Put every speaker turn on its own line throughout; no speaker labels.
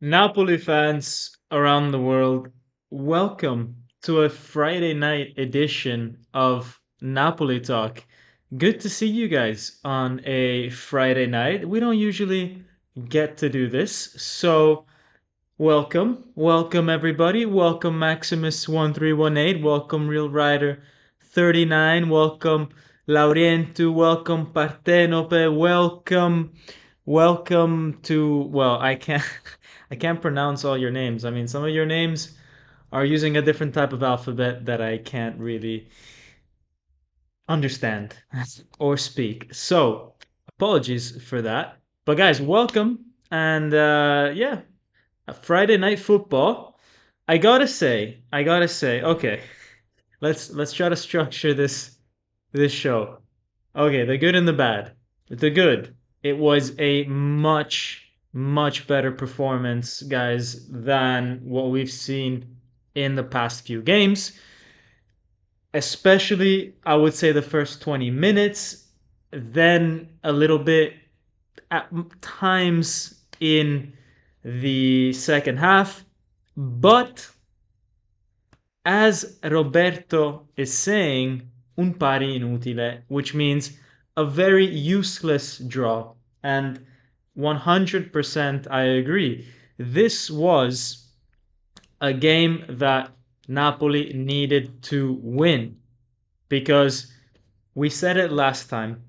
Napoli fans around the world, welcome to a Friday night edition of Napoli Talk. Good to see you guys on a Friday night. We don't usually get to do this, so welcome everybody. Welcome Maximus1318. Welcome Real Rider 39. Welcome Laurientu. Welcome Partenope. Welcome to I can't I can't pronounce all your names. I mean, some of your names are using a different type of alphabet that I can't really understand or speak. So, apologies for that. But guys, welcome and Friday night football. I gotta say, okay, let's try to structure this show. Okay, the good and the bad. The good. It was a much better performance, guys, than what we've seen in the past few games. Especially, I would say the first 20 minutes, then a little bit at times in the second half. But as Roberto is saying, un pari inutile, which means a very useless draw. And 100% I agree. This was a game that Napoli needed to win because we said it last time.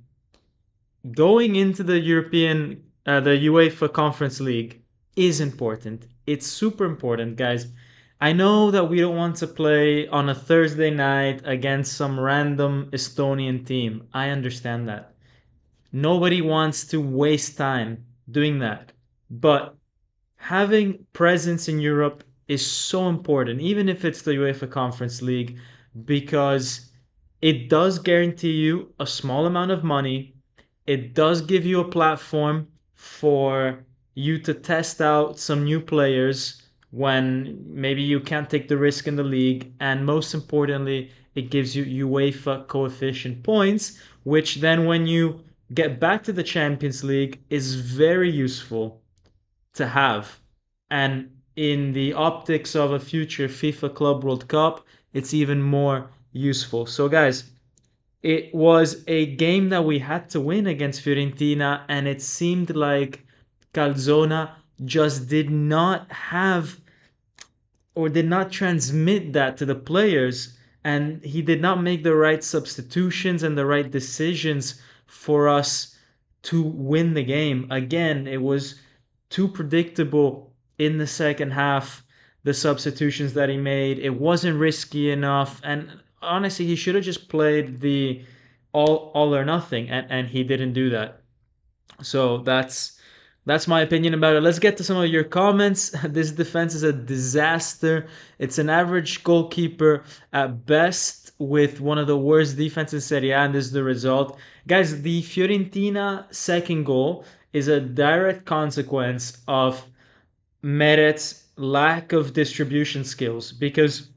Going into the UEFA Conference League is important. It's super important, guys. I know that we don't want to play on a Thursday night against some random Estonian team. I understand that. Nobody wants to waste time doing that. But having presence in Europe is so important, even if it's the UEFA Conference League, because it does guarantee you a small amount of money. It does give you a platform for you to test out some new players when maybe you can't take the risk in the league. And most importantly, it gives you UEFA coefficient points, which then when you get back to the Champions League is very useful to have. And in the optics of a future FIFA Club World Cup, it's even more useful. So, guys, it was a game that we had to win against Fiorentina, and it seemed like Calzona just did not have or did not transmit that to the players, and he did not make the right substitutions and the right decisions for us to win the game. Again, it was too predictable in the second half, the substitutions that he made. It wasn't risky enough, and honestly, he should have just played the all or nothing, and he didn't do that. So that's my opinion about it. Let's get to some of your comments. This defense is a disaster. It's an average goalkeeper at best with one of the worst defenses in Serie A, and this is the result. Guys, the Fiorentina second goal is a direct consequence of Meret's lack of distribution skills because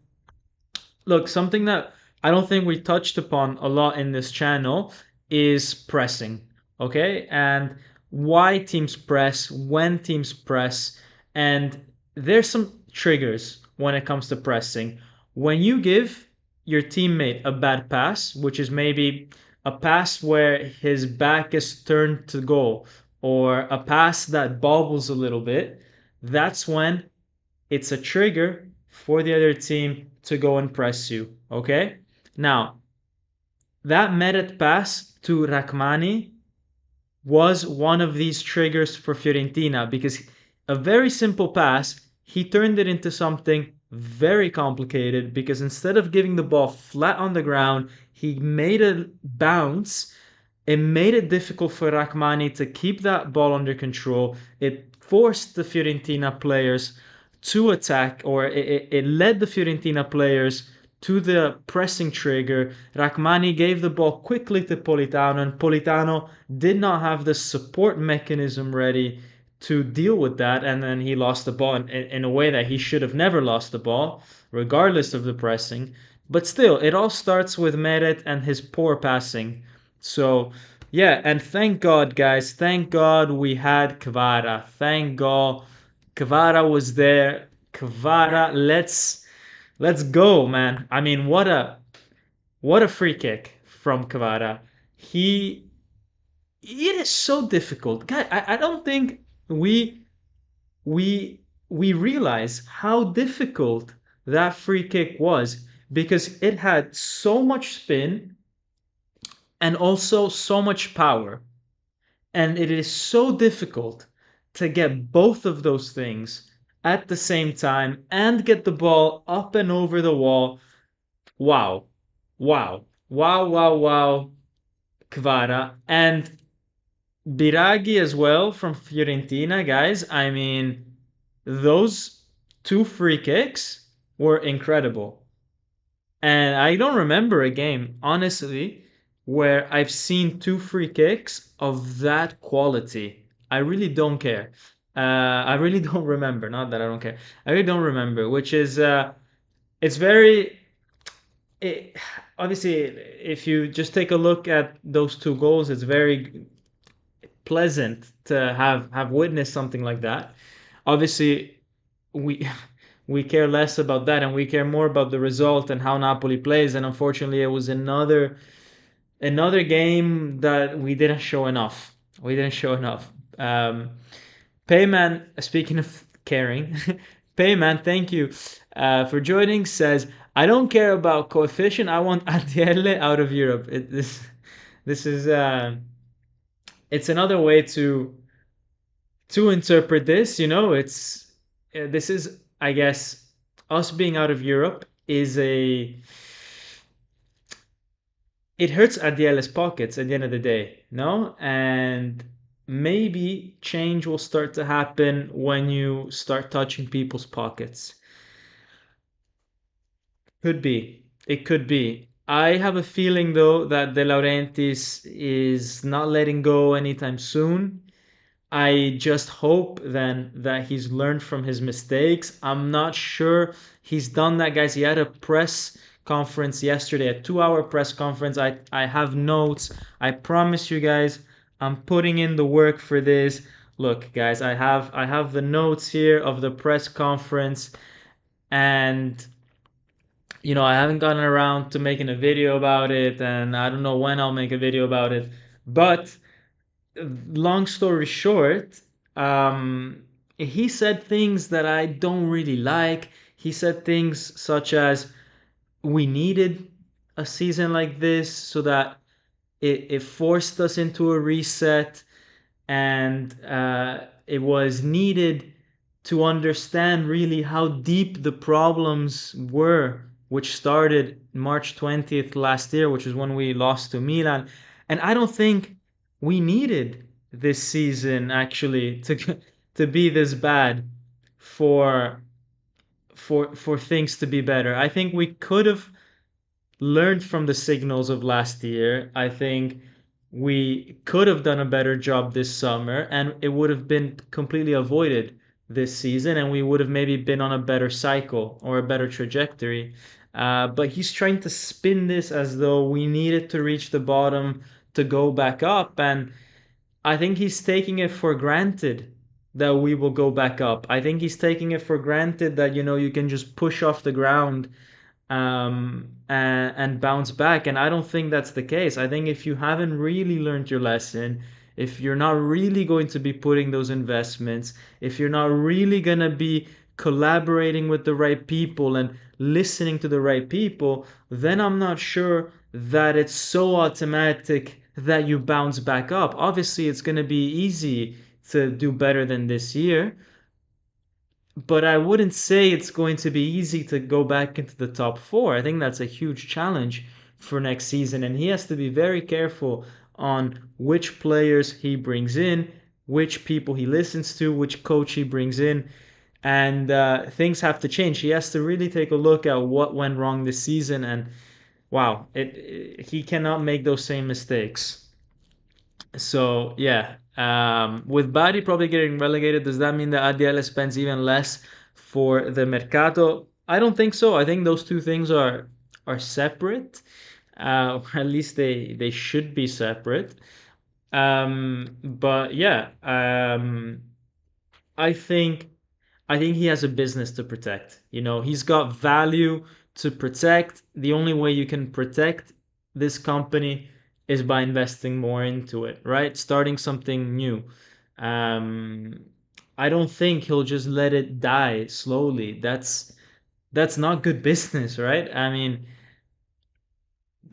look, something that I don't think we touched upon a lot in this channel is pressing. Okay, and why teams press, when teams press, and there's some triggers when it comes to pressing. When you give your teammate a bad pass, which is maybe a pass where his back is turned to goal, or a pass that bobbles a little bit, that's when it's a trigger for the other team to go and press you. Okay? Now, that Meret pass to Rachmani was one of these triggers for Fiorentina because a very simple pass, he turned it into something very complicated because instead of giving the ball flat on the ground, he made a bounce. It made it difficult for Rachmani to keep that ball under control. It forced the Fiorentina players to attack, or it led the Fiorentina players to the pressing trigger. Rachmani gave the ball quickly to Politano, and Politano did not have the support mechanism ready to deal with that, and then he lost the ball in a way that he should have never lost the ball, regardless of the pressing. But still, it all starts with Meret and his poor passing. So, yeah, and thank God, guys. Thank God we had Kvara. Thank God Kvara was there. Kvara, let's go, man. I mean, what a free kick from Kvara. He it is so difficult. Guy, I don't think we we realize how difficult that free kick was because it had so much spin and also so much power. And it is so difficult to get both of those things at the same time and get the ball up and over the wall. Wow. Wow. Wow, wow, wow. Kvara. And Biraghi as well from Fiorentina, guys. I mean, those two free kicks were incredible. And I don't remember a game, honestly, where I've seen two free kicks of that quality. I really don't care. I really don't remember. Not that I don't care. I really don't remember, which is it's very it, obviously if you just take a look at those two goals, it's very pleasant to have witnessed something like that. Obviously, we we care less about that and we care more about the result and how Napoli plays. And unfortunately, it was another game that we didn't show enough. We didn't show enough. Payman, speaking of caring, Payman, thank you for joining. Says I don't care about coefficient. I want ATL out of Europe. This is it's another way to interpret this. It's this is, I guess, us being out of Europe is a it hurts Adiele's pockets at the end of the day, no? And maybe change will start to happen when you start touching people's pockets. Could be. It could be. I have a feeling though that De Laurentiis is not letting go anytime soon. I just hope then that he's learned from his mistakes. I'm not sure he's done that, guys. He had a press conference yesterday, a 2 hour press conference. I have notes. I promise you guys, I'm putting in the work for this. Look, guys, I have the notes here of the press conference, and I haven't gotten around to making a video about it, and I don't know when I'll make a video about it. But long story short, he said things that I don't really like. He said things such as, we needed a season like this so that it forced us into a reset, and it was needed to understand really how deep the problems were, which started March 20th last year, which is when we lost to Milan. And I don't think we needed this season actually to be this bad for for things to be better. I think we could have learned from the signals of last year. I think we could have done a better job this summer and it would have been completely avoided this season, and we would have maybe been on a better cycle or a better trajectory. But he's trying to spin this as though we needed to reach the bottom to go back up. And I think he's taking it for granted that we will go back up. I think he's taking it for granted that, you can just push off the ground and bounce back. And I don't think that's the case. I think if you haven't really learned your lesson, if you're not really going to be putting those investments, if you're not really going to be collaborating with the right people and listening to the right people, then I'm not sure that it's so automatic that you bounce back up. Obviously, it's going to be easy to do better than this year, but I wouldn't say it's going to be easy to go back into the top four. I think that's a huge challenge for next season, and he has to be very careful on which players he brings in, which people he listens to, which coach he brings in, and things have to change. He has to really take a look at what went wrong this season, and wow, he cannot make those same mistakes. So yeah, with Bari probably getting relegated, does that mean that ADL spends even less for the mercato? I don't think so. I think those two things are separate. Or at least they should be separate. But yeah, I think I think he has a business to protect. He's got value to protect. The only way you can protect this company is by investing more into it, right? Starting something new. Um, I don't think he'll just let it die slowly. That's not good business, right? I mean,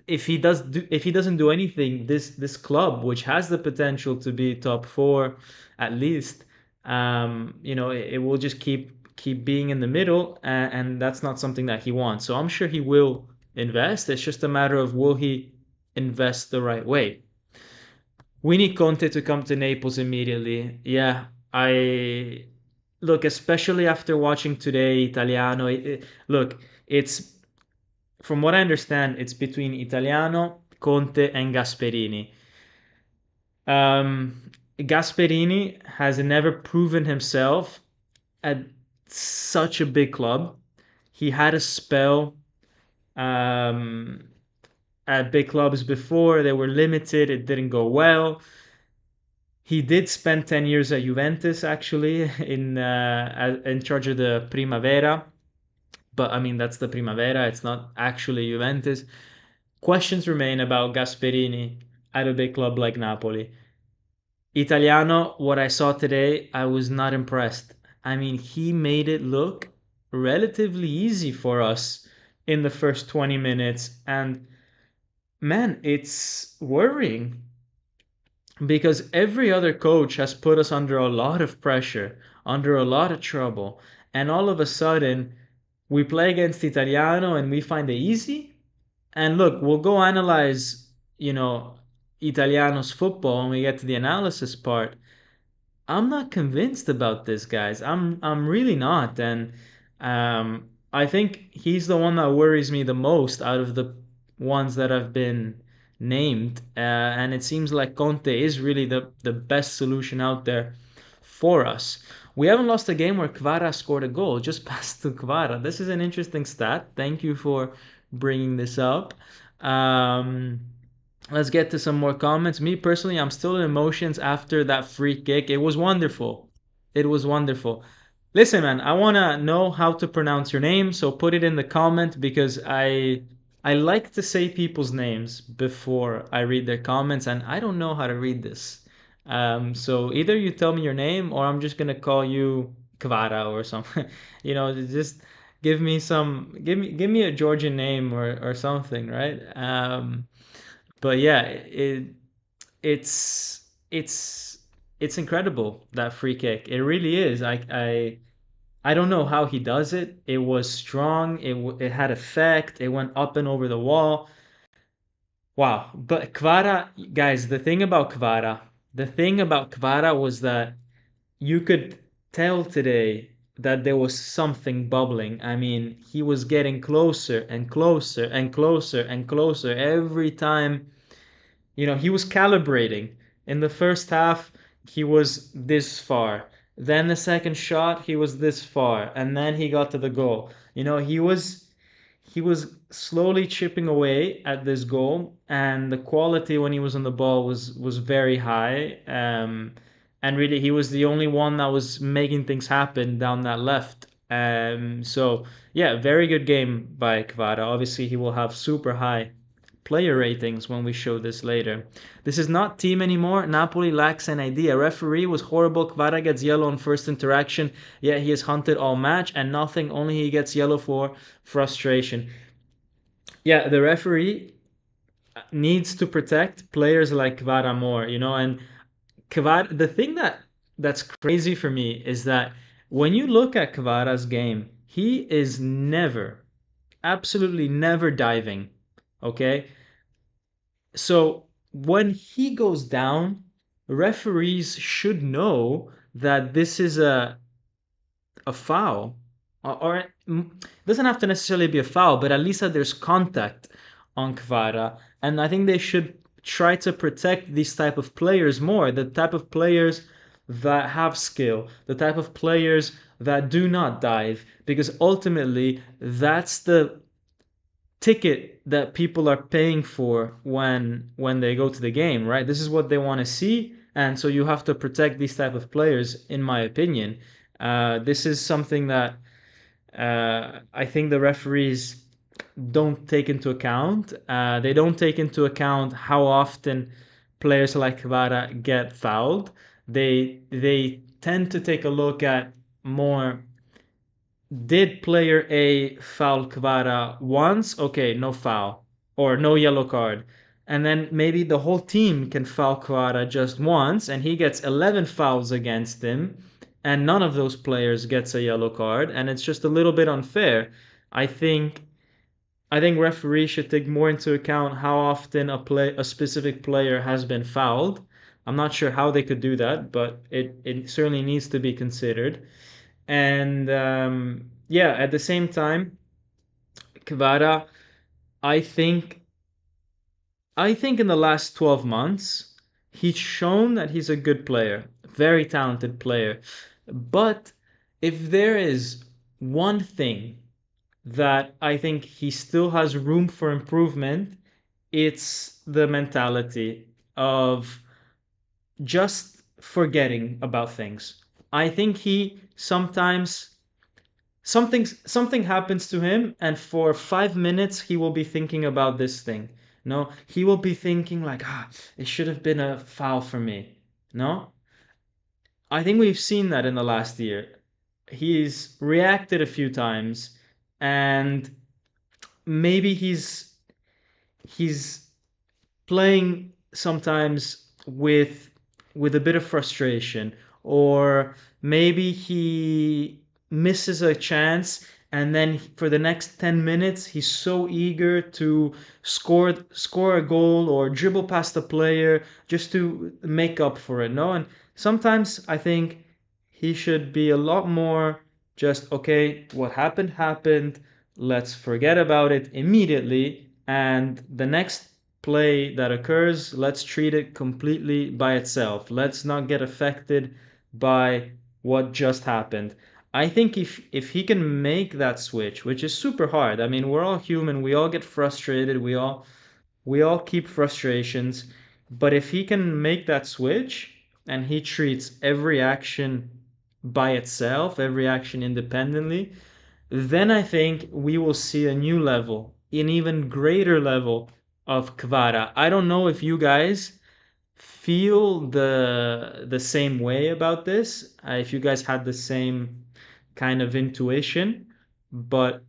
if he doesn't do anything, this club, which has the potential to be top four at least, it will just keep being in the middle, and that's not something that he wants. So I'm sure he will invest. It's just a matter of, will he invest the right way? We need Conte to come to Naples immediately. Yeah, I look, especially after watching today Italiano. Look, it's from what I understand, it's between Italiano, Conte, and Gasperini. Gasperini has never proven himself at such a big club. He had a spell um, at big clubs before. They were limited. It didn't go well. He did spend 10 years at Juventus, actually, in charge of the Primavera. But I mean, that's the Primavera. It's not actually Juventus. Questions remain about Gasperini at a big club like Napoli. Italiano, what I saw today, I was not impressed. I mean, he made it look relatively easy for us in the first 20 minutes. And man, it's worrying because every other coach has put us under a lot of pressure, under a lot of trouble. And all of a sudden, we play against Italiano and we find it easy. And look, we'll go analyze, Italiano's football when we get to the analysis part. I'm not convinced about this, guys. I'm really not, and I think he's the one that worries me the most out of the ones that have been named. And it seems like Conte is really the best solution out there for us. We haven't lost a game where Kvara scored a goal, just past to Kvara. This is an interesting stat. Thank you for bringing this up. Um, Let's get to some more comments. Me personally, I'm still in emotions after that free kick. It was wonderful. It was wonderful. Listen, man, I want to know how to pronounce your name, so put it in the comment because I like to say people's names before I read their comments, and I don't know how to read this. So either you tell me your name, or I'm just gonna call you Kvara or something. Just give me a Georgian name or something, right? But yeah, it's it's it's incredible, that free kick. It really is. I don't know how he does it. It was strong. It had effect. It went up and over the wall. Wow. But Kvara, guys, the thing about Kvara was that you could tell today that there was something bubbling. I mean, he was getting closer and closer and closer and closer every time. He was calibrating. In the first half, he was this far. Then the second shot, he was this far, and then he got to the goal. He was slowly chipping away at this goal, and the quality when he was on the ball was very high. And really, he was the only one that was making things happen down that left. So yeah, very good game by Kvara. Obviously, he will have super high player ratings when we show this later. This is not team anymore. Napoli lacks an idea. Referee was horrible. Kvara gets yellow on first interaction, yet he is hunted all match and nothing. Only he gets yellow for frustration. Yeah, the referee needs to protect players like Kvara more, and Kvara. The thing that's crazy for me is that when you look at Kvara's game, he is never, absolutely never diving. Okay, so when he goes down, referees should know that this is a foul, or it doesn't have to necessarily be a foul, but at least that there's contact on Kvara. And I think they should try to protect these type of players more, the type of players that have skill, the type of players that do not dive, because ultimately that's the ticket that people are paying for when they go to the game, right? This is what they want to see, and so you have to protect these type of players, in my opinion. This is something that I think the referees don't take into account. They don't take into account how often players like Kvara get fouled. They tend to take a look at more, did player A foul Kvara once? Okay, no foul or no yellow card. And then maybe the whole team can foul Kvara just once and he gets 11 fouls against him and none of those players gets a yellow card and it's just a little bit unfair. I think I think referees should take more into account how often a specific player has been fouled. I'm not sure how they could do that, but it certainly needs to be considered. And yeah, at the same time, Kvara, I think I think in the last 12 months, he's shown that he's a good player, very talented player. But if there is one thing that I think he still has room for improvement, it's the mentality of just forgetting about things. I think he sometimes something happens to him and for 5 minutes he will be thinking about this thing. No, he will be thinking like, it should have been a foul for me. No, I think we've seen that in the last year. He's reacted a few times and maybe he's playing sometimes with a bit of frustration, or maybe he misses a chance and then for the next 10 minutes he's so eager to score a goal or dribble past the player just to make up for it. No, and sometimes I think he should be a lot more just, okay, what happened, let's forget about it immediately, and the next play that occurs, let's treat it completely by itself. Let's not get affected by what just happened. I think if he can make that switch, which is super hard. I mean, we're all human, we all get frustrated, we all keep frustrations, but if he can make that switch and he treats every action by itself, every action independently, then I think we will see a new level, an even greater level of Kvara. I don't know if you guys feel the same way about this, if you guys had the same kind of intuition, but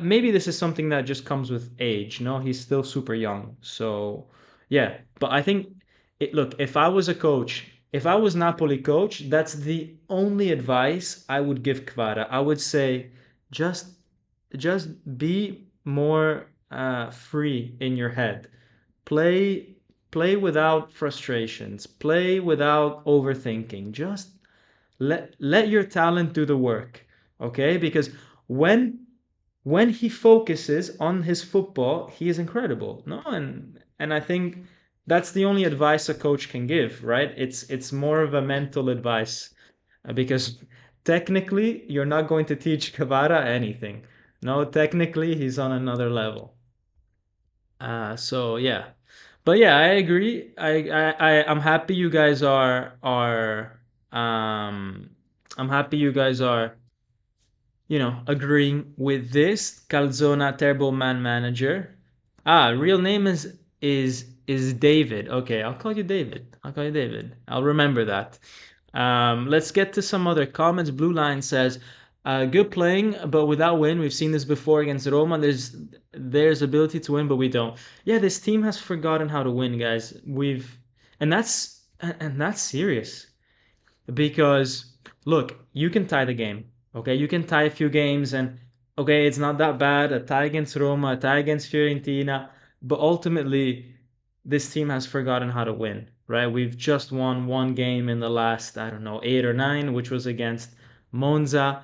maybe this is something that just comes with age. No, he's still super young. So, yeah, but I think look, if I was a coach, if I was Napoli coach, that's the only advice I would give Kvara. I would say just just be more free in your head. Play play without frustrations. Play without overthinking. Just let your talent do the work, okay? Because when when he focuses on his football, he is incredible. No, and I think that's the only advice a coach can give, right? It's more of a mental advice, because technically you're not going to teach Kvara anything. No, technically he's on another level. So yeah, but yeah, I agree. I'm happy you guys um I'm happy you guys are agreeing with this. Calzona Turbo Man Manager. Real name is David. Okay, I'll call you David. I'll call you David. I'll remember that. Let's get to some other comments. Blue Line says, "Good playing, but without win. We've seen this before against Roma. There's ability to win, but we don't. Yeah, this team has forgotten how to win, guys. And that's serious, because look, you can tie the game. Okay, you can tie a few games, and okay, it's not that bad. A tie against Roma, a tie against Fiorentina, but ultimately, this team has forgotten how to win. Right? We've just won one game in the last, I don't know, 8 or 9, which was against Monza.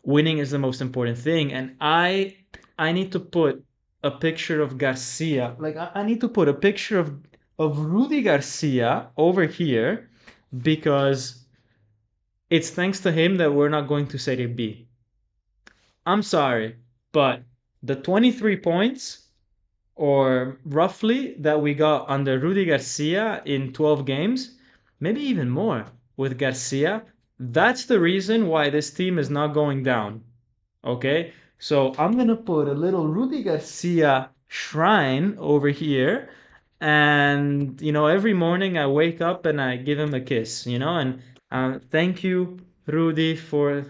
Winning is the most important thing, and I need to put a picture of Garcia. Like I need to put a picture of Rudy Garcia over here, because it's thanks to him that we're not going to Serie B. I'm sorry, but the 23 points, or roughly, that we got under Rudy Garcia in 12 games, maybe even more with Garcia, That's the reason why this team is not going down. Okay? So I'm gonna put a little Rudy Garcia shrine over here. And every morning I wake up and I give him a kiss, and thank you, Rudy, for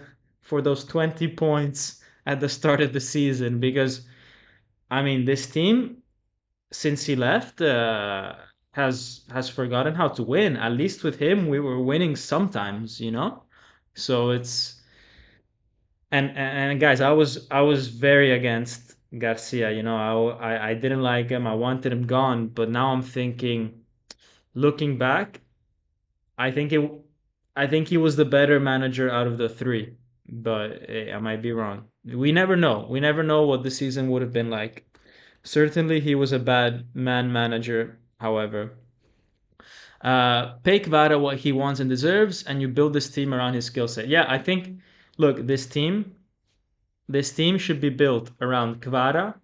those 20 points at the start of the season. Because I mean, this team, since he left, has forgotten how to win. At least with him, we were winning sometimes. So it's and guys, I was very against Garcia. I didn't like him. I wanted him gone. But now I'm thinking, looking back, I think it I think he was the better manager out of the three. But I might be wrong. We never know. We never know what the season would have been like. Certainly, he was a bad man manager. However, pay Kvara what he wants and deserves, and you build this team around his skill set. Yeah, I think. Look, this team should be built around Kvara,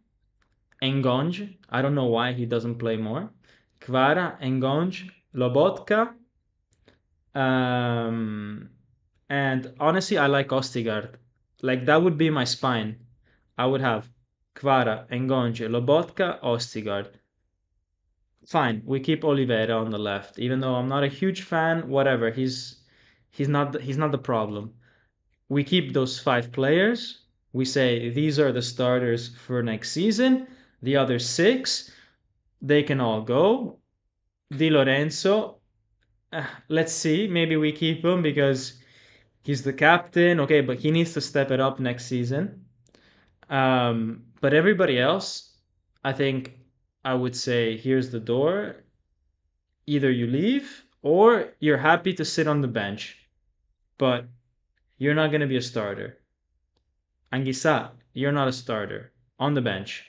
Engonge. I don't know why he doesn't play more. Kvara, Engonge, Lobotka, um, and honestly, I like Ostigard. Like that would be my spine. I would have Kvara, Engonge, Lobotka, Ostigard. Fine, we keep Oliveira on the left, even though I'm not a huge fan. Whatever, he's not the problem. We keep those five players. We say these are the starters for next season. The other six, they can all go. Di Lorenzo, let's see. Maybe we keep him because he's the captain. Okay, but he needs to step it up next season. But everybody else, I think I would say here's the door. Either you leave or you're happy to sit on the bench, but you're not going to be a starter. Anguissa, you're not a starter. On the bench.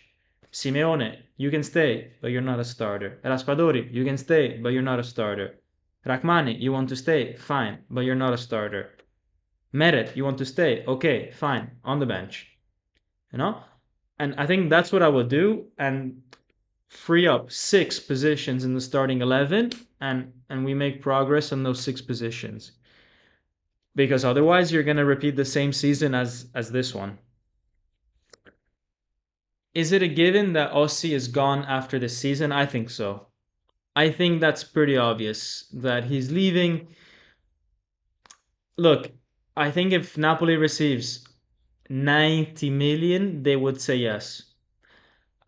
Simeone, you can stay, but you're not a starter. Raspadori, you can stay, but you're not a starter. Rachmani, you want to stay? Fine, but you're not a starter. Meret, you want to stay? Okay, fine, on the bench. You know? And I think that's what I would do and free up six positions in the starting 11 and we make progress on those six positions. Because otherwise you're going to repeat the same season as this one. Is it a given that Ossi is gone after this season? I think so. I think that's pretty obvious that he's leaving. Look, I think if Napoli receives 90 million, they would say yes.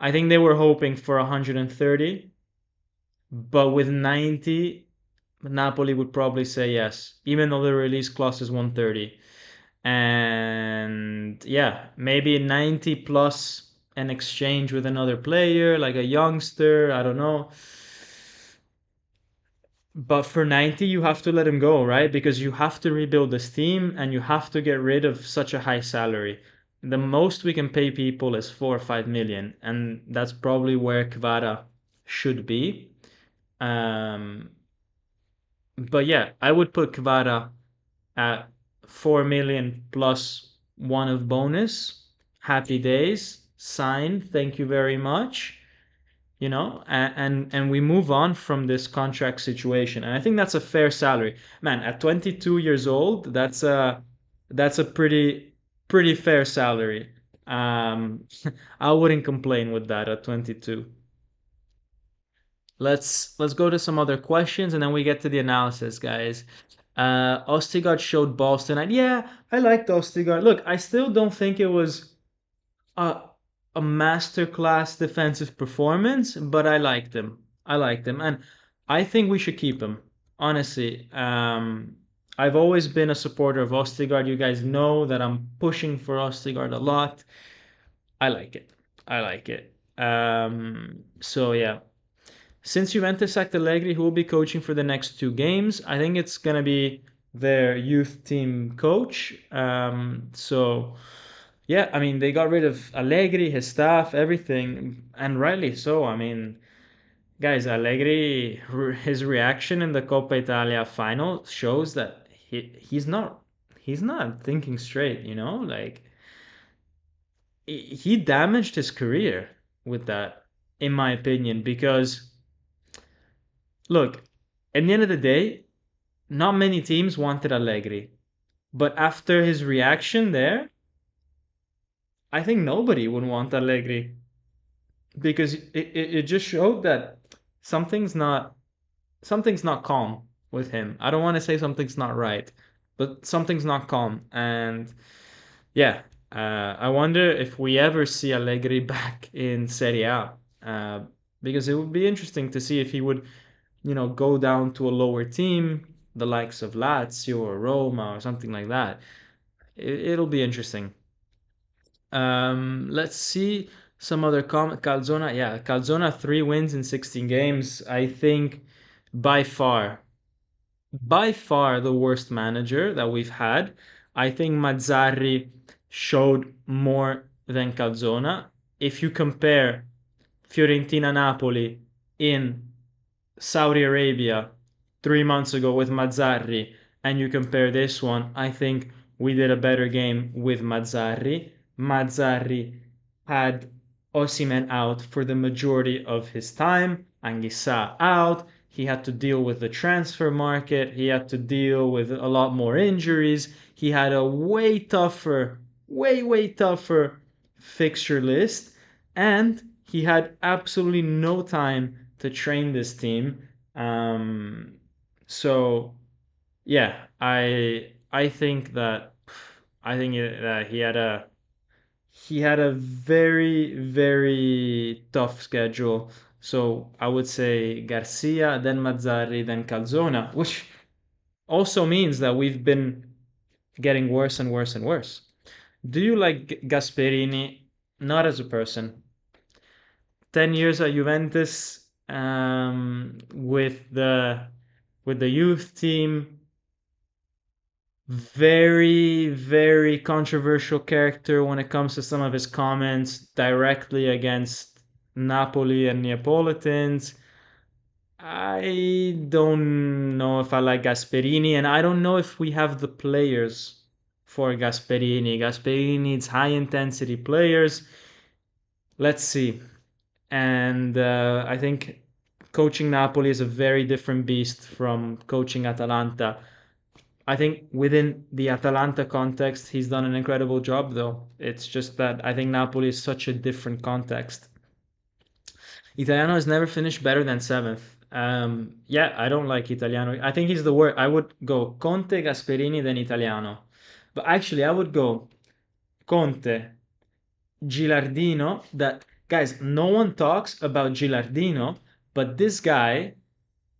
I think they were hoping for 130, but with 90, Napoli would probably say yes, even though the release clause is 130. And yeah, maybe 90 plus an exchange with another player, like a youngster, I don't know. But for 90, you have to let him go, right? Because you have to rebuild this team and you have to get rid of such a high salary. The most we can pay people is 4 or 5 million, and that's probably where Kvara should be. Um, but yeah, I would put Kvara at 4 million plus one of bonus. Happy days. Sign. Thank you very much. And we move on from this contract situation. And I think that's a fair salary. Man, at 22 years old, that's a pretty fair salary. Um, I wouldn't complain with that at 22. Let's go to some other questions and then we get to the analysis, guys. Ostigard showed balls tonight. Yeah, I liked Ostigard. Look, I still don't think it was a a masterclass defensive performance, but I liked him. I liked him, and I think we should keep him. Honestly, I've always been a supporter of Ostigard. You guys know that I'm pushing for Ostigard a lot. I like it. I like it. So yeah, since Juventus sacked Allegri, who will be coaching for the next two games? I think it's gonna be their youth team coach. So yeah, I mean they got rid of Allegri, his staff, everything, and rightly so. I mean, guys, Allegri, his reaction in the Coppa Italia final shows that he's not thinking straight. Like he damaged his career with that, in my opinion, because look, at the end of the day, not many teams wanted Allegri. But after his reaction there, I think nobody would want Allegri because it just showed that something's not something's not calm with him. I don't want to say something's not right, but something's not calm. And yeah, I wonder if we ever see Allegri back in Serie A, uh, because it would be interesting to see if he would, go down to a lower team, the likes of Lazio or Roma or something like that. It'll be interesting. Let's see some other comment. Calzona, yeah, Calzona 3 wins in 16 games. I think by far, by far the worst manager that we've had. I think Mazzarri showed more than Calzona. If you compare Fiorentina Napoli in Saudi Arabia 3 months ago with Mazzarri, and you compare this one, I think we did a better game with Mazzarri. Mazzarri had Osimhen out for the majority of his time, Anguissa out. He had to deal with the transfer market. He had to deal with a lot more injuries. He had a way tougher, way tougher fixture list. And he had absolutely no time to train this team. Um, so yeah, I think that that he had a very tough schedule. So I would say Garcia, then Mazzarri, then Calzona, which also means that we've been getting worse and worse and worse. Do you like Gasperini? Not as a person. 10 years at Juventus, with the youth team. Very controversial character when it comes to some of his comments directly against Napoli and Neapolitans. I don't know if I like Gasperini, and I don't know if we have the players for Gasperini. Gasperini needs high intensity players. Let's see. And I think coaching Napoli is a very different beast from coaching Atalanta. I think within the Atalanta context, he's done an incredible job, though. It's just that I think Napoli is such a different context. Italiano has never finished better than seventh. Yeah, I don't like Italiano. I think he's the worst. I would go Conte, Gasperini, then Italiano. But actually, I would go Conte, Gilardino. That guys, no one talks about Gilardino, but this guy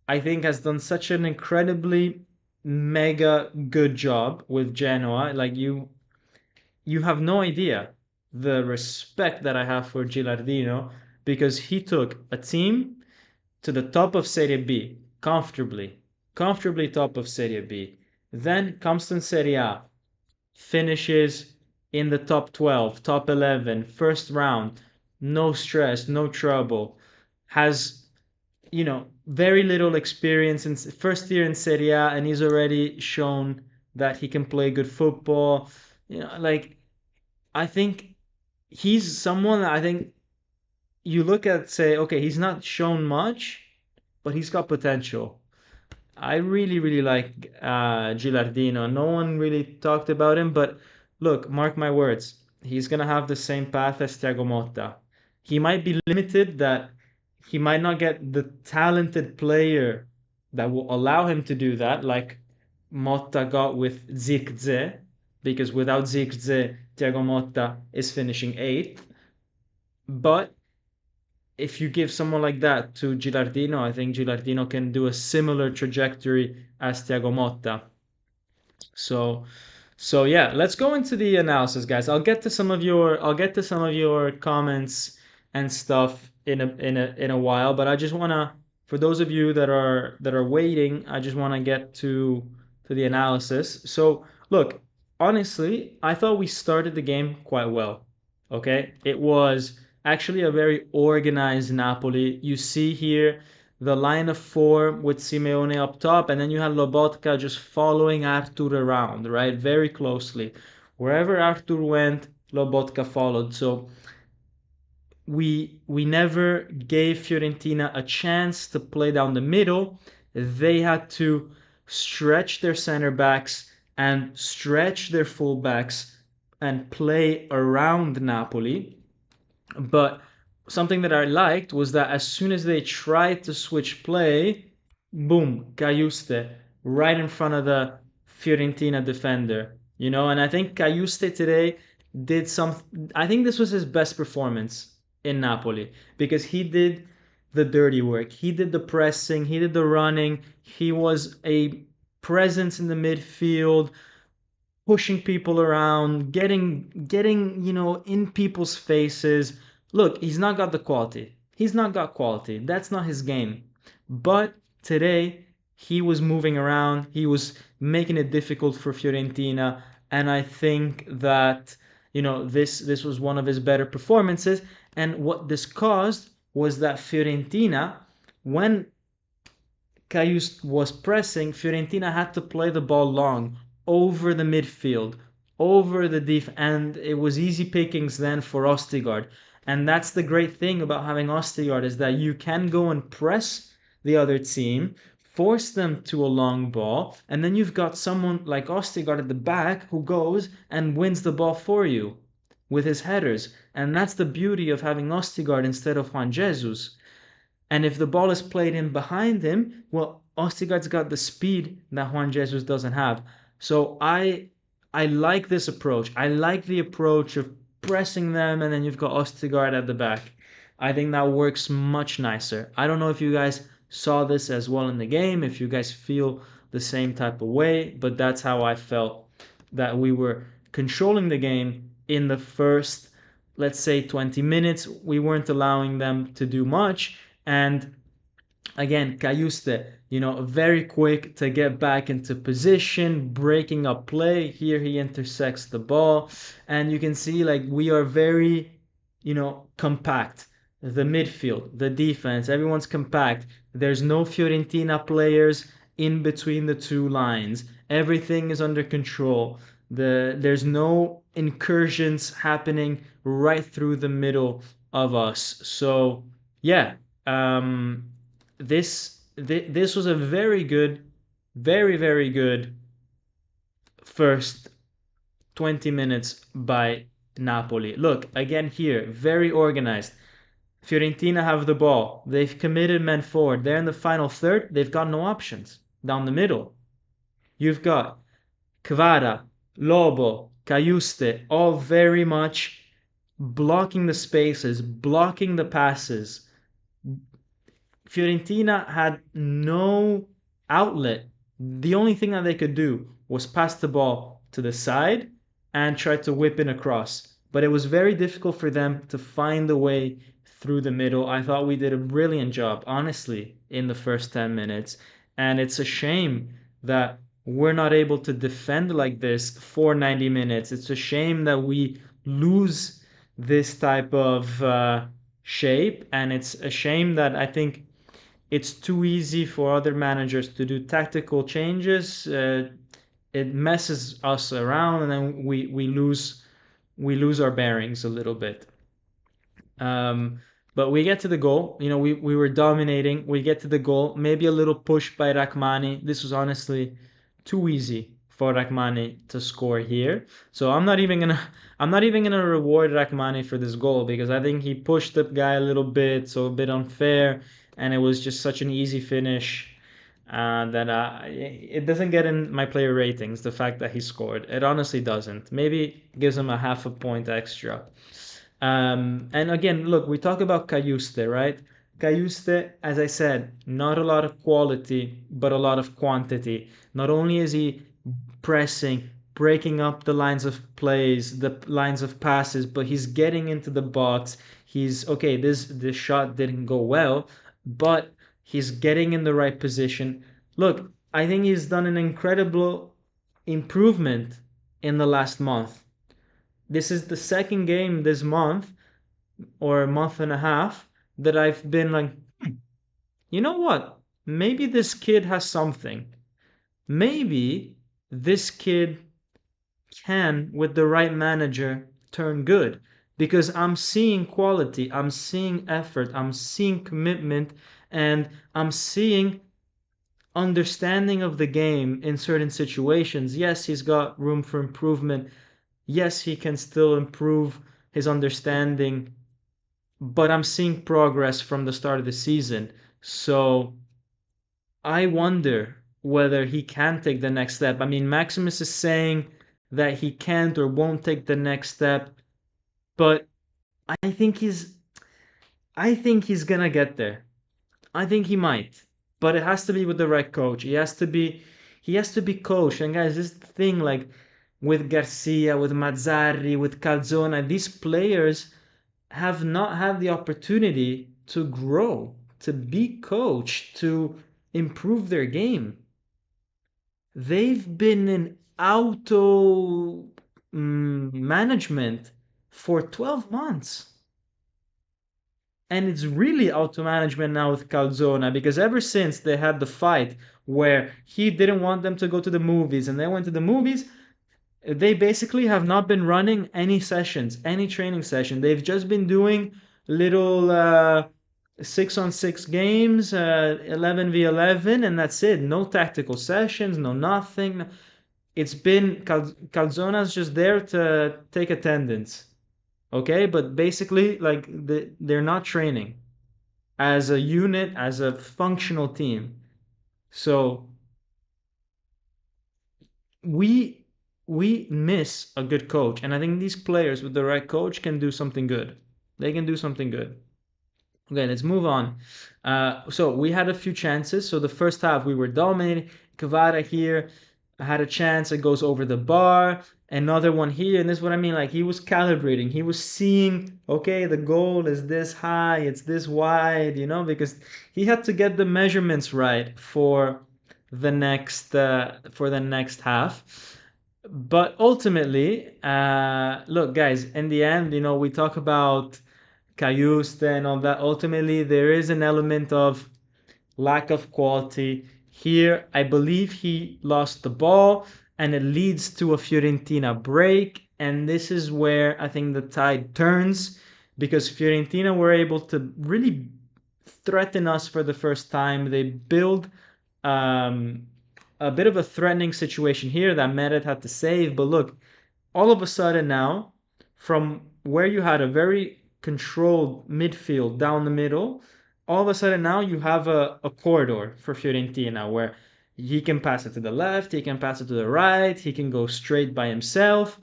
I think has done such an incredibly mega good job with Genoa. Like you have no idea the respect that I have for Gilardino because he took a team to the top of Serie B comfortably top of Serie B. Then comes to Serie A, finishes in the top 12, top 11, first round, no stress, no trouble, has very little experience in first year in Serie A, and he's already shown that he can play good football. Like I think he's someone that I think you look at say, okay, he's not shown much, but he's got potential. I really like Gilardino. No one really talked about him, but look, mark my words, he's gonna have the same path as Thiago Motta. He might be limited that he might not get the talented player that will allow him to do that, like Motta got with Zirkzee, because without Zirkzee, Thiago Motta is finishing eighth. But if you give someone like that to Gilardino, I think Gilardino can do a similar trajectory as Thiago Motta. So, so yeah, let's go into the analysis, guys. I'll get to some of your comments and stuff in a while, but I just wanna, for those of you that are waiting, I just wanna get to the analysis. So, look, honestly, I thought we started the game quite well. Okay, it was actually a very organized Napoli. You see here the line of four with Simeone up top, and then you had Lobotka just following Artur around, right? Very closely. Wherever Artur went, Lobotka followed. So we never gave Fiorentina a chance to play down the middle. They had to stretch their center backs and stretch their fullbacks and play around Napoli. But something that I liked was that as soon as they tried to switch play, boom, Cayuste right in front of the Fiorentina defender. And I think Cayuste today did some. I think this was his best performance in Napoli because he did the dirty work. He did the pressing. He did the running. He was a presence in the midfield, pushing people around, getting in people's faces. Look, he's not got the quality. He's not got quality. That's not his game. But today he was moving around. He was making it difficult for Fiorentina, and I think that this was one of his better performances. And what this caused was that Fiorentina, when Caius was pressing, Fiorentina had to play the ball long over the midfield, over the and it was easy pickings then for Ostigard. And that's the great thing about having Ostigard is that you can go and press the other team, force them to a long ball, and then you've got someone like Ostigard at the back who goes and wins the ball for you with his headers. And that's the beauty of having Ostigard instead of Juan Jesus. And if the ball is played in behind him, well, Ostigard's got the speed that Juan Jesus doesn't have. So I like this approach. I like the approach of pressing them and then you've got Ostigard at the back. I think that works much nicer. I don't know if you guys saw this as well in the game, if you guys feel the same type of way, but that's how I felt that we were controlling the game in the first, let's say, 20 minutes. We weren't allowing them to do much. And again, Cayuste, very quick to get back into position, breaking up play. Here he intersects the ball. And you can see like we are very, compact. The midfield, the defense, everyone's compact. There's no Fiorentina players in between the two lines. Everything is under control. There's no incursions happening right through the middle of us. So yeah, um, this was a very good, very good first 20 minutes by Napoli. Look, again here, very organized. Fiorentina have the ball. They've committed men forward. They're in the final third. They've got no options. Down the middle, you've got Kvara, Lobo, Cayuste, all very much blocking the spaces, blocking the passes. Fiorentina had no outlet. The only thing that they could do was pass the ball to the side and try to whip in across. But it was very difficult for them to find a way through the middle. I thought we did a brilliant job, honestly, in the first 10 minutes. And it's a shame that we're not able to defend like this for 90 minutes. It's a shame that we lose this type of shape. And it's a shame that I think it's too easy for other managers to do tactical changes. It messes us around, and then we lose our bearings a little bit. Um, but we get to the goal. We were dominating. We get to the goal. Maybe a little push by Rachmani. This was honestly too easy for Rachmani to score here. So I'm not even gonna reward Rachmani for this goal because I think he pushed the guy a little bit, so a bit unfair, and it was just such an easy finish that it doesn't get in my player ratings. The fact that he scored, it honestly doesn't. Maybe gives him a half a point extra. And again, look, we talk about Cayuste, right? Cayuste, as I said, not a lot of quality, but a lot of quantity. Not only is he pressing, breaking up the lines of plays, the lines of passes, but he's getting into the box. He's okay, this shot didn't go well, but he's getting in the right position. Look, I think he's done an incredible improvement in the last month. This is the second game this month or a month and a half that I've been like, you know what? Maybe this kid has something. Maybe this kid can, with the right manager, turn good. Because I'm seeing quality, I'm seeing effort, I'm seeing commitment, and I'm seeing understanding of the game in certain situations. Yes, he's got room for improvement. Yes, he can still improve his understanding, but I'm seeing progress from the start of the season. So I wonder whether he can take the next step. I mean, Maximus is saying that he can't or won't take the next step, but I think he's I think he's gonna get there. I think he might, but it has to be with the right coach. He has to be coached. And guys, this thing like with Garcia, with Mazzarri, with Calzona, these players have not had the opportunity to grow, to be coached, to improve their game. They've been in auto management for 12 months. And it's really auto management now with Calzona because ever since they had the fight where he didn't want them to go to the movies and they went to the movies, they basically have not been running any sessions, any training session. They've just been doing little 6-on-6 games, 11v11, and that's it. No tactical sessions, no nothing. It's been Calzona's just there to take attendance. Okay, but basically, like they're not training as a unit, as a functional team. So we we miss a good coach, and I think these players with the right coach can do something good. They can do something good. Okay, let's move on. So we had a few chances. So the first half we were dominating. Kvara here had a chance. It goes over the bar. Another one here, and this is what I mean. Like he was calibrating. He was seeing, okay, the goal is this high, it's this wide, because he had to get the measurements right for the next half. But ultimately, look, guys, in the end, we talk about Cayusta and all that. Ultimately, there is an element of lack of quality. Here, I believe he lost the ball and it leads to a Fiorentina break. And this is where I think the tide turns because Fiorentina were able to really threaten us for the first time. They build um, a bit of a threatening situation here that Meret had to save. But look, all of a sudden now, from where you had a very controlled midfield down the middle, all of a sudden now you have a corridor for Fiorentina where he can pass it to the left, he can pass it to the right, he can go straight by himself.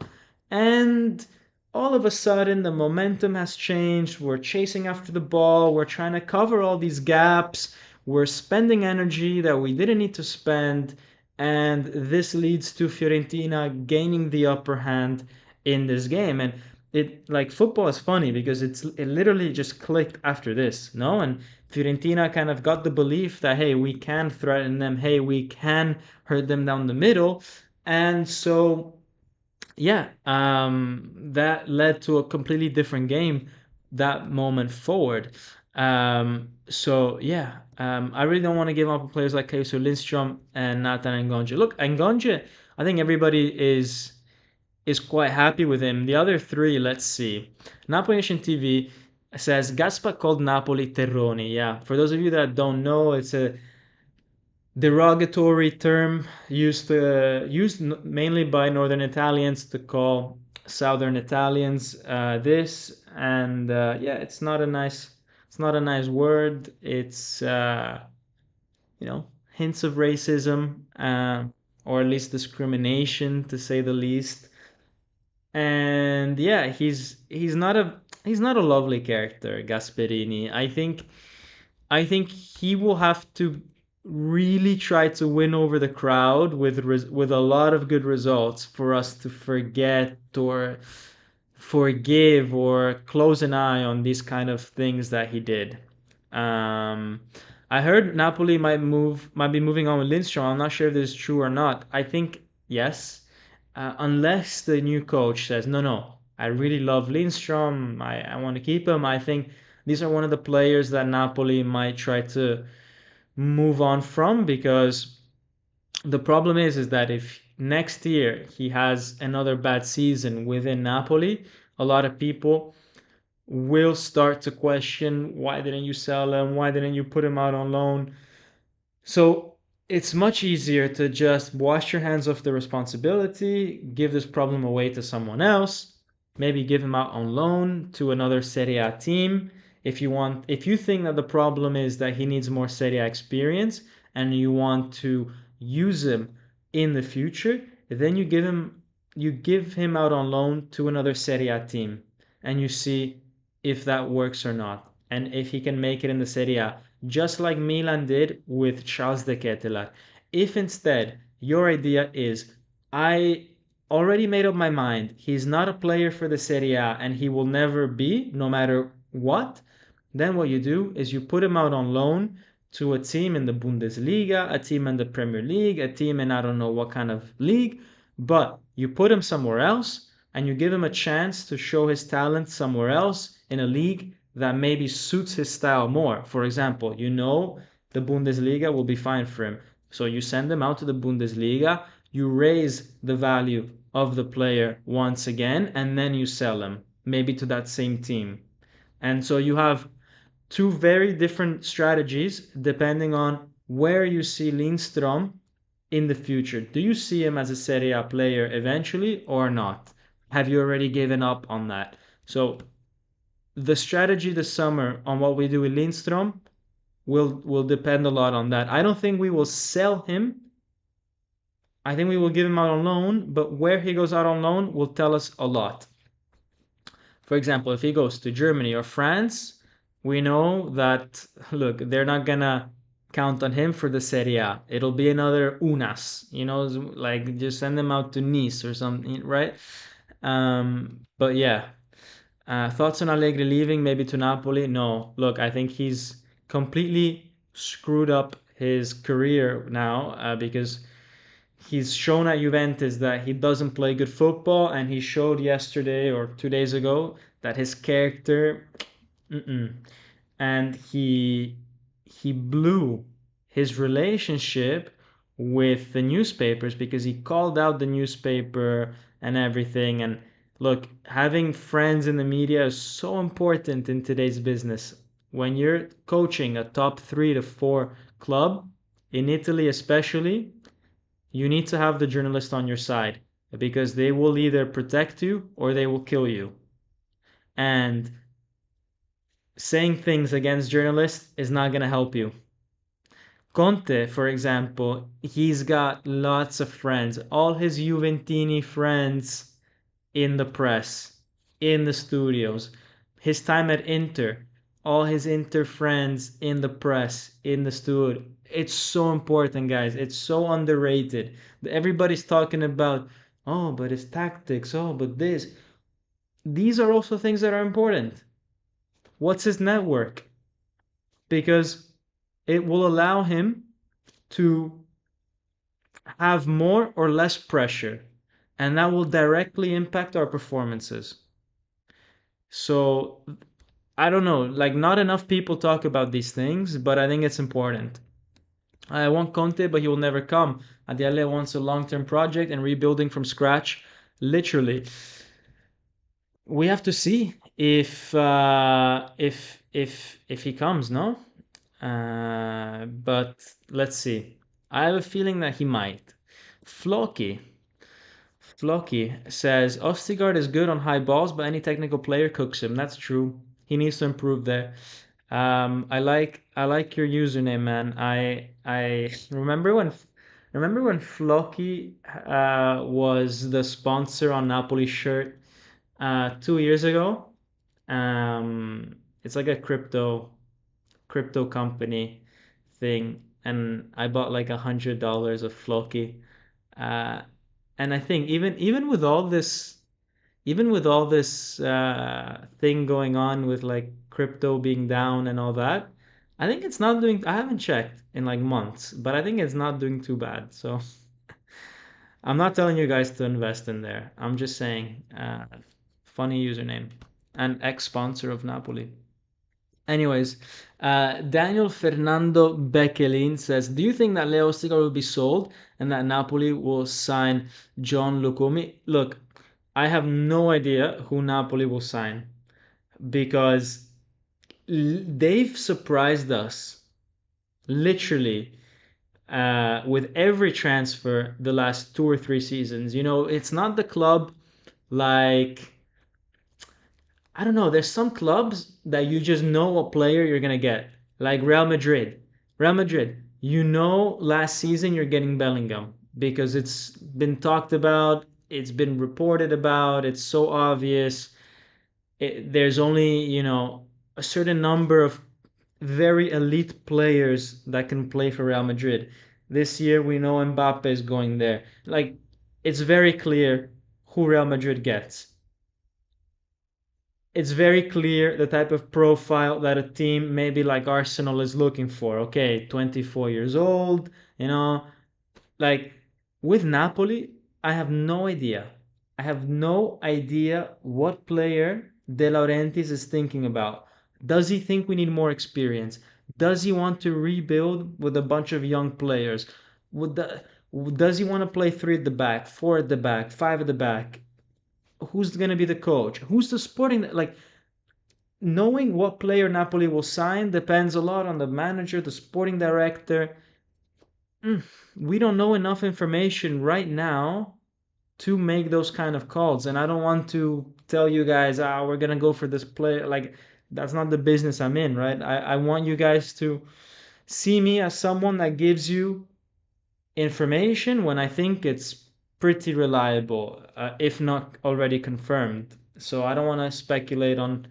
And all of a sudden the momentum has changed. We're chasing after the ball, we're trying to cover all these gaps, we're spending energy that we didn't need to spend, and this leads to Fiorentina gaining the upper hand in this game. And it like football is funny because it literally just clicked after this, no? And Fiorentina kind of got the belief that hey, we can threaten them, hey, we can hurt them down the middle, and so yeah, that led to a completely different game that moment forward. So yeah, I really don't want to give up on players like Kaiso Lindstrom and Nathan Ngonje. Look, Ngonje, I think everybody is quite happy with him. The other three, let's see. Napoli Nation TV says Gaspa called Napoli Terroni. Yeah, for those of you that don't know, it's a derogatory term used mainly by northern Italians to call southern Italians this, and yeah, it's not a nice word. It's hints of racism, or at least discrimination, to say the least. And yeah, he's not a lovely character, Gasperini. I think he will have to really try to win over the crowd with a lot of good results for us to forget or forgive or close an eye on these kind of things that he did. Um, I heard Napoli might be moving on with Lindstrom. I'm not sure if this is true or not. I think yes, unless the new coach says no, no. I really love Lindstrom. I want to keep him. I think these are one of the players that Napoli might try to move on from because the problem is that if next year he has another bad season within Napoli, a lot of people will start to question why didn't you sell him? Why didn't you put him out on loan? So It's much easier to just wash your hands of the responsibility, give this problem away to someone else, maybe give him out on loan to another Serie A team. If you think that the problem is that he needs more Serie A experience and you want to use him in the future, then you give him out on loan to another Serie A team and you see if that works or not and if he can make it in the Serie A, just like Milan did with Charles de Ketelaere. If instead your idea is, I already made up my mind, he's not a player for the Serie A and he will never be, no matter what, then what you do is you put him out on loan to a team in the Bundesliga, a team in the Premier League, a team in I don't know what kind of league, but you put him somewhere else and you give him a chance to show his talent somewhere else in a league that maybe suits his style more. For example, you know the Bundesliga will be fine for him. So you send him out to the Bundesliga, you raise the value of the player once again, and then you sell him, maybe to that same team. And so you have two very different strategies depending on where you see Lindstrom in the future. Do you see him as a Serie A player eventually or not? Have you already given up on that? So the strategy this summer on what we do with Lindstrom will depend a lot on that. I don't think we will sell him. I think we will give him out on loan, but where he goes out on loan will tell us a lot. For example, if he goes to Germany or France, we know that, look, they're not gonna count on him for the Serie A. It'll be another Unas, like just send them out to Nice or something, right? But yeah, thoughts on Allegri leaving, maybe to Napoli? No, look, I think he's completely screwed up his career now because he's shown at Juventus that he doesn't play good football, and he showed yesterday or 2 days ago that his character, mm-mm. And he blew his relationship with the newspapers because he called out the newspaper and everything. And look, having friends in the media is so important in today's business. When you're coaching a top 3 to 4 club in Italy, especially, you need to have the journalist on your side because they will either protect you or they will kill you. And saying things against journalists is not going to help you. Conte, for example, he's got lots of friends, all his Juventini friends in the press, in the studios. His time at Inter, all his Inter friends in the press, in the studio. It's so important, guys. It's so underrated. Everybody's talking about, oh, but his tactics, oh, but this. These are also things that are important. What's his network? Because it will allow him to have more or less pressure, and that will directly impact our performances. So I don't know, like not enough people talk about these things, but I think it's important. I want Conte, but he will never come. Adiele wants a long-term project and rebuilding from scratch, literally. We have to see if he comes, no? But let's see. I have a feeling that he might. Floki. Floki says Ostigard is good on high balls, but any technical player cooks him. That's true. He needs to improve there. I like your username, man. I remember when Floki was the sponsor on Napoli shirt 2 years ago. It's like a crypto company thing, and I bought like $100 of Floki. Uh, and I think even with all this thing going on with like crypto being down and all that, I think it's not doing. I haven't checked in like months, but I think it's not doing too bad. So I'm not telling you guys to invest in there. I'm just saying, funny username and ex-sponsor of Napoli. Anyways, Daniel Fernando Beckelin says, "Do you think that Leo Stigar will be sold and that Napoli will sign John Lucumi?" Look, I have no idea who Napoli will sign because they've surprised us, literally. with every transfer the last 2 or 3 seasons. It's not the club like, I don't know. There's some clubs that you just know what player you're gonna get, like Real Madrid. Real Madrid, last season you're getting Bellingham because it's been talked about, it's been reported about, it's so obvious. There's only a certain number of very elite players that can play for Real Madrid. This year we know Mbappe is going there. Like, it's very clear who Real Madrid gets. It's very clear the type of profile that a team maybe like Arsenal is looking for. Okay, 24 years old, you know, like with Napoli, I have no idea. I have no idea what player De Laurentiis is thinking about. Does he think we need more experience? Does he want to rebuild with a bunch of young players? Would the, does he want to play three at the back, four at the back, five at the back? Who's going to be the coach? Who's the sporting, like, knowing what player Napoli will sign depends a lot on the manager, the sporting director. We don't know enough information right now to make those kind of calls. And I don't want to tell you guys, we're going to go for this player. Like, that's not the business I'm in, right? I want you guys to see me as someone that gives you information when I think it's pretty reliable, if not already confirmed. So I don't want to speculate on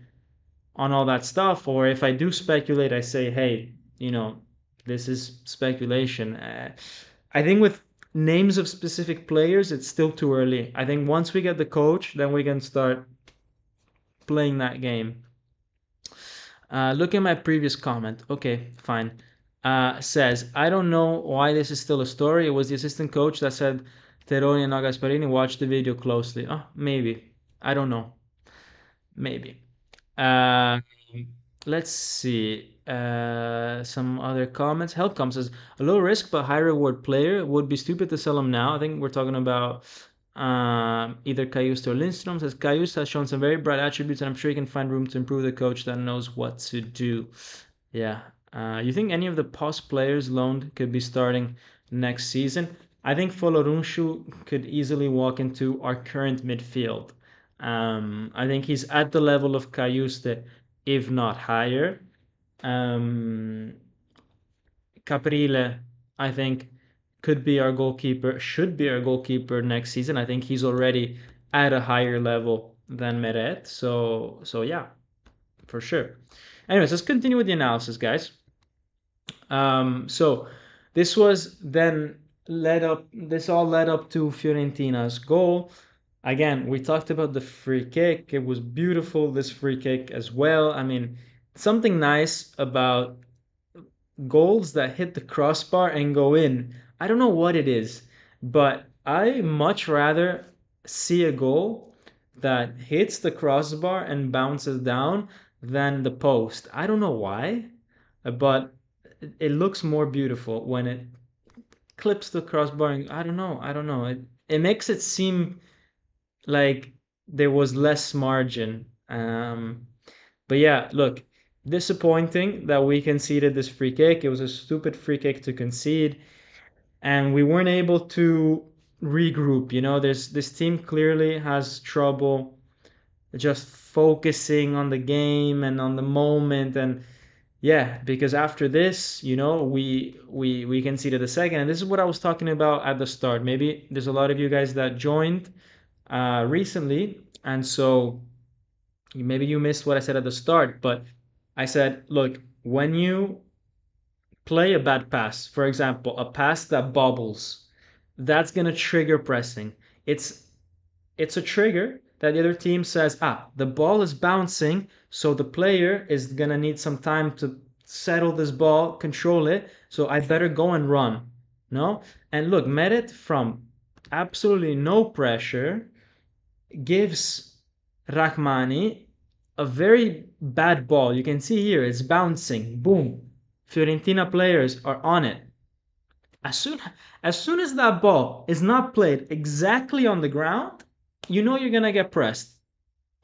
all that stuff. Or if I do speculate, I say, hey, this is speculation. I think with names of specific players, it's still too early. I think once we get the coach, then we can start playing that game. Look at my previous comment. Okay, fine. Says, I don't know why this is still a story. It was the assistant coach that said Teroni and not Gasparini. Watch the video closely. Oh, maybe. I don't know. Maybe. Uh, let's see. Some other comments. Helpcom says a low risk but high reward player would be stupid to sell him now. I think we're talking about either Cayusta or Lindstrom. Says Cayusta has shown some very bright attributes, and I'm sure he can find room to improve the coach that knows what to do. Yeah. You think any of the POS players loaned could be starting next season? I think Folorunshu could easily walk into our current midfield. I think he's at the level of Cayuste, if not higher. Caprile, I think, could be our goalkeeper, should be our goalkeeper next season. I think he's already at a higher level than Meret. So yeah, for sure. Anyways, let's continue with the analysis, guys. So this was then led up. This all led up to Fiorentina's goal. Again, we talked about the free kick. It was beautiful, this free kick as well. I mean, something nice about goals that hit the crossbar and go in. I don't know what it is, but I much rather see a goal that hits the crossbar and bounces down than the post. I don't know why, but it looks more beautiful when it clips the crossbar. And I don't know. It makes it seem like there was less margin. But yeah, look, disappointing that we conceded this free kick. It was a stupid free kick to concede, and we weren't able to regroup. This team clearly has trouble just focusing on the game and on the moment. And yeah, because after this, we conceded a second, and this is what I was talking about at the start. Maybe there's a lot of you guys that joined recently, and so maybe you missed what I said at the start. But I said, look, when you play a bad pass, for example, a pass that bobbles, that's gonna trigger pressing. It's a trigger that the other team says, the ball is bouncing, so the player is gonna need some time to settle this ball, control it, so I better go and run. No? And look, Merit, from absolutely no pressure, gives Rahmani a very bad ball. You can see here it's bouncing. Boom. Fiorentina players are on it. As soon as soon as that ball is not played exactly on the ground, you know you're gonna get pressed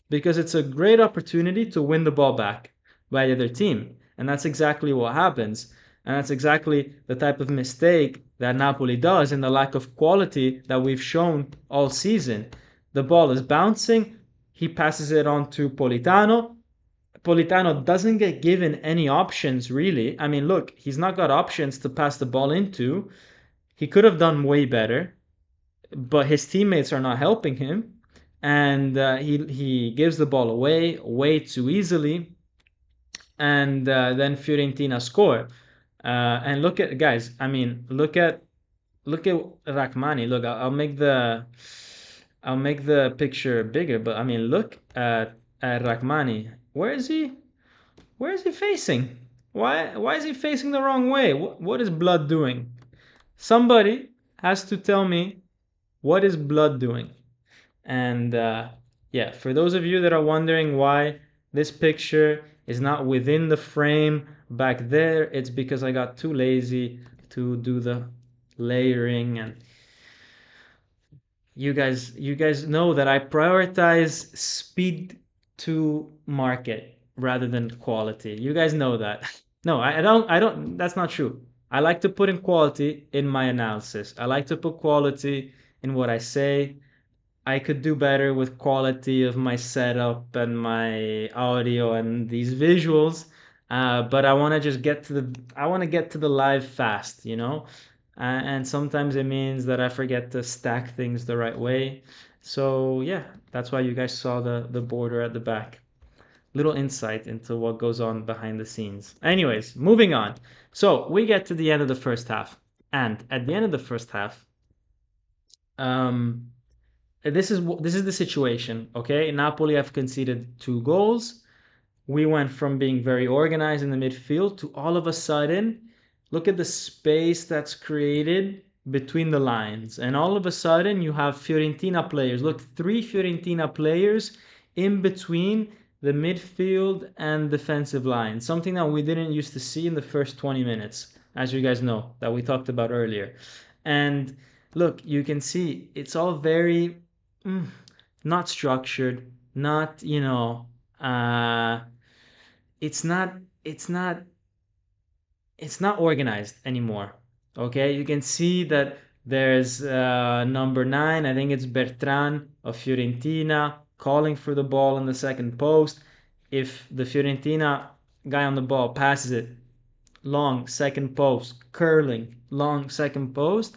because it's a great opportunity to win the ball back by the other team. And that's exactly what happens. And that's exactly the type of mistake that Napoli does, and the lack of quality that we've shown all season. The ball is bouncing, he passes it on to Politano. Politano doesn't get given any options, really. I mean, look, he's not got options to pass the ball into. He could have done way better, but his teammates are not helping him, and he gives the ball away way too easily, and then Fiorentina score. And look at, guys. I mean, look at Rachmani. Look, I'll make the picture bigger, but I mean, look at Rachmani. Where is he? Where is he facing? Why is he facing the wrong way? What is Blood doing? Somebody has to tell me what is Blood doing. And yeah, for those of you that are wondering why this picture is not within the frame back there, it's because I got too lazy to do the layering. And you guys know that I prioritize speed to market rather than quality. You guys know that. No, I don't that's not true. I like to put in quality in my analysis. I like to put quality in what I say. I could do better with quality of my setup and my audio and these visuals. But I want to just I want to get to the live fast, and sometimes it means that I forget to stack things the right way. So yeah, that's why you guys saw the border at the back. Little insight into what goes on behind the scenes. Anyways, moving on. So we get to the end of the first half, and at the end of the first half, um, this is the situation. Okay, Napoli have conceded 2 goals. We went from being very organized in the midfield to all of a sudden, look at the space that's created between the lines. And all of a sudden, you have Fiorentina players. Look, 3 Fiorentina players in between the midfield and defensive line. Something that we didn't used to see in the first 20 minutes, as you guys know, that we talked about earlier. And look, you can see it's all very mm, not structured, not, it's not it's not it's not organized anymore. Okay, you can see that there's number 9, I think it's Bertrand of Fiorentina, calling for the ball in the second post. If the Fiorentina guy on the ball passes it long second post, curling long second post,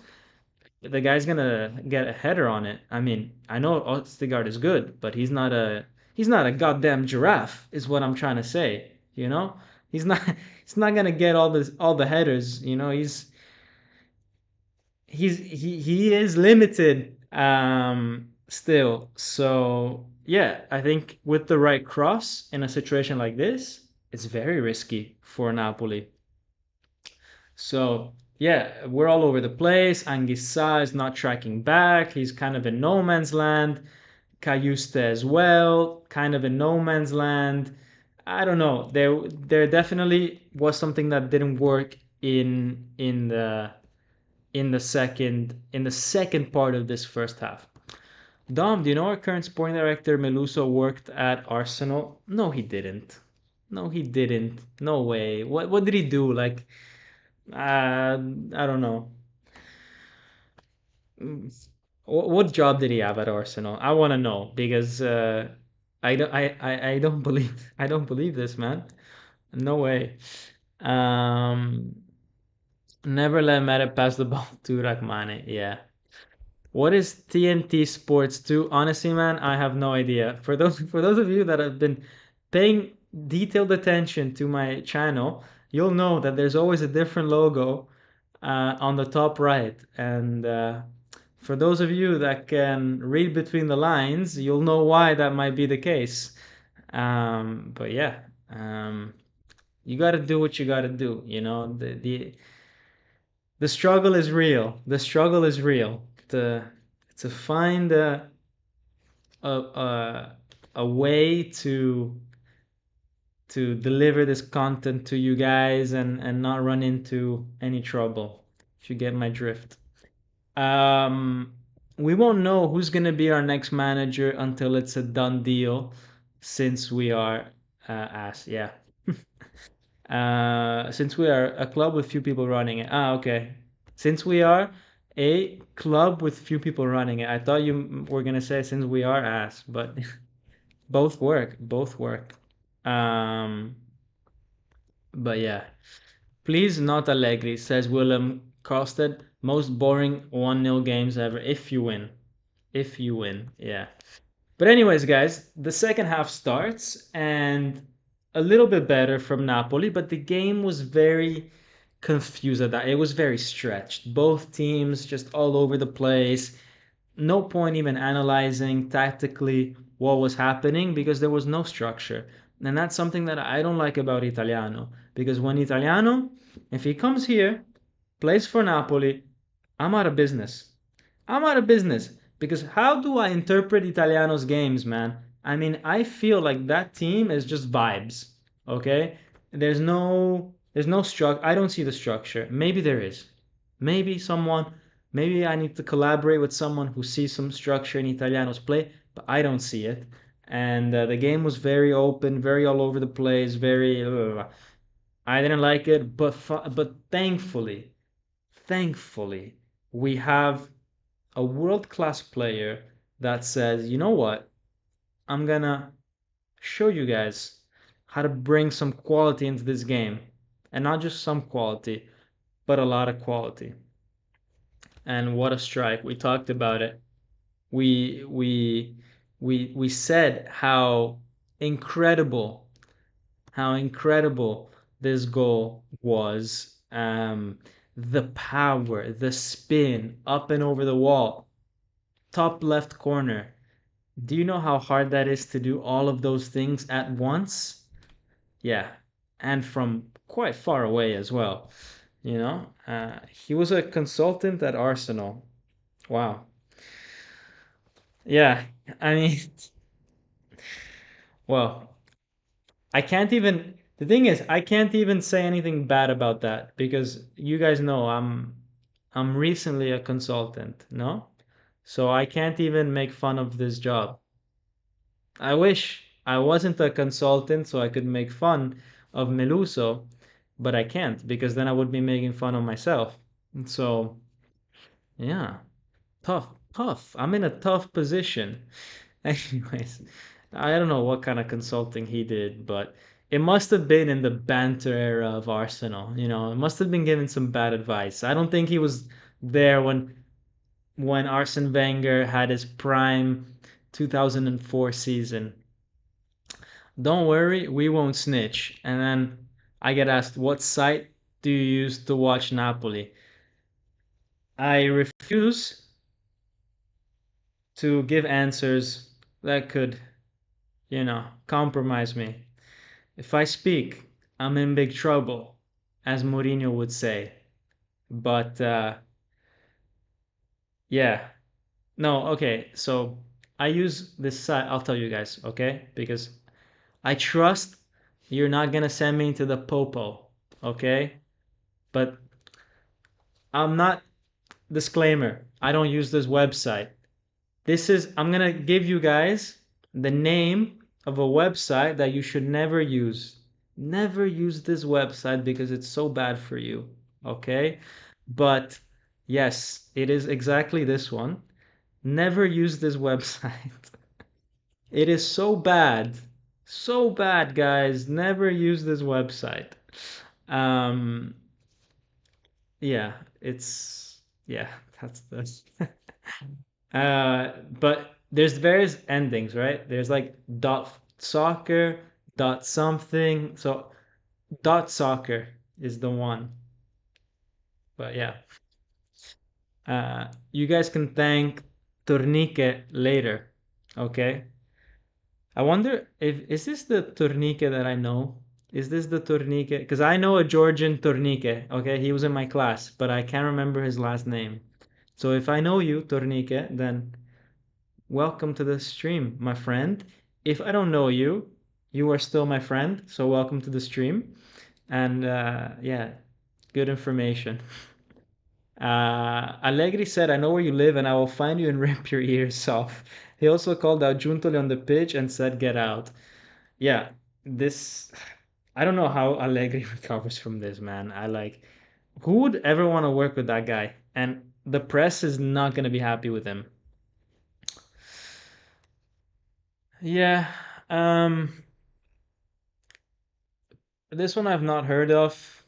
the guy's gonna get a header on it. I mean, I know Ostigard is good, but he's not a goddamn giraffe, is what I'm trying to say. He's not he's not gonna get all the headers. He is limited still. So yeah, I think with the right cross in a situation like this, it's very risky for Napoli. So yeah, we're all over the place. Anguissa is not tracking back. He's kind of in no man's land. Cayuste as well, kind of in no man's land. I don't know. There definitely was something that didn't work in the second part of this first half. Dom, do you know our current sporting director Meluso worked at Arsenal? No, he didn't. No, he didn't. No way. What did he do? Like, I don't know. Mm, what job did he have at Arsenal? I want to know because I don't believe this, man. No way. Um, Never let Meta pass the ball to Rahmani. Yeah. What is TNT Sports 2? Honestly, man, I have no idea. For those of you that have been paying detailed attention to my channel, you'll know that there's always a different logo on the top right. And for those of you that can read between the lines, you'll know why that might be the case. But yeah, you got to do what you got to do. The struggle is real. The struggle is real. To find a a way to deliver this content to you guys and not run into any trouble. If you get my drift. Um, we won't know who's gonna be our next manager until it's a done deal, since we are asked. Yeah. Since we are a club with few people running it. Ah, okay. Since we are a club with few people running it. I thought you were gonna say since we are ass, but both work. Both work. Um, but yeah. Please not Allegri, says Willem Costed. Most boring 1-0 games ever if you win. If you win, yeah. But anyways, guys, the second half starts and a little bit better from Napoli, but the game was very confused at that. It was very stretched. Both teams just all over the place. No point even analyzing tactically what was happening because there was no structure. And that's something that I don't like about Italiano. Because when Italiano, if he comes here, plays for Napoli, I'm out of business. I'm out of business. Because how do I interpret Italiano's games, man? I mean, I feel like that team is just vibes. Okay? There's no structure. I don't see the structure. Maybe there is. Maybe someone Maybe I need to collaborate with someone who sees some structure in Italiano's play, but I don't see it. And the game was very open, very all over the place, very. I didn't like it, but thankfully, we have a world class player that says, you know what, I'm gonna show you guys how to bring some quality into this game, and not just some quality, but a lot of quality. And what a strike! We talked about it. We said incredible how incredible this goal was. The power, the spin up and over the wall, top left corner. Do you know how hard that is to do all of those things at once? Yeah, and from quite far away as well. He was a consultant at Arsenal. Wow. Yeah, I mean, well, I can't even. The thing is, I can't even say anything bad about that because you guys know I'm recently a consultant, no? So I can't even make fun of this job. I wish I wasn't a consultant so I could make fun of Meluso, but I can't because then I would be making fun of myself. And so, yeah, tough, tough. I'm in a tough position. Anyways, I don't know what kind of consulting he did, but it must have been in the banter era of Arsenal. It must have been given some bad advice. I don't think he was there when Arsene Wenger had his prime 2004 season. Don't worry, we won't snitch. And then I get asked, what site do you use to watch Napoli? I refuse to give answers that could, compromise me. If I speak, I'm in big trouble, as Mourinho would say. But yeah, no, okay. So I use this site. I'll tell you guys, okay? Because I trust you're not gonna send me into the popo, okay? But I'm not. Disclaimer: I don't use this website. I'm gonna give you guys the name of a website that you should never use. Never use this website because it's so bad for you. Okay? But yes, it is exactly this one. Never use this website. It is so bad. So bad, guys. Never use this website. Um, yeah, yeah, that's this. But there's various endings, right? There's like dot soccer, dot something. So dot soccer is the one. But yeah, you guys can thank Tornique later. Okay. I wonder if is this the Tornique that I know? Is this the Tornique? Because I know a Georgian Tornique. Okay, he was in my class, but I can't remember his last name. So if I know you, Tornique, then welcome to the stream, my friend. If I don't know you, you are still my friend, so welcome to the stream. And yeah, good information. Allegri said, I know where you live and I will find you and rip your ears off. He also called out Giuntoli on the pitch and said, get out. Yeah, this. I don't know how Allegri recovers from this, man. I like who would ever want to work with that guy? And the press is not going to be happy with him. Yeah. This one I've not heard of.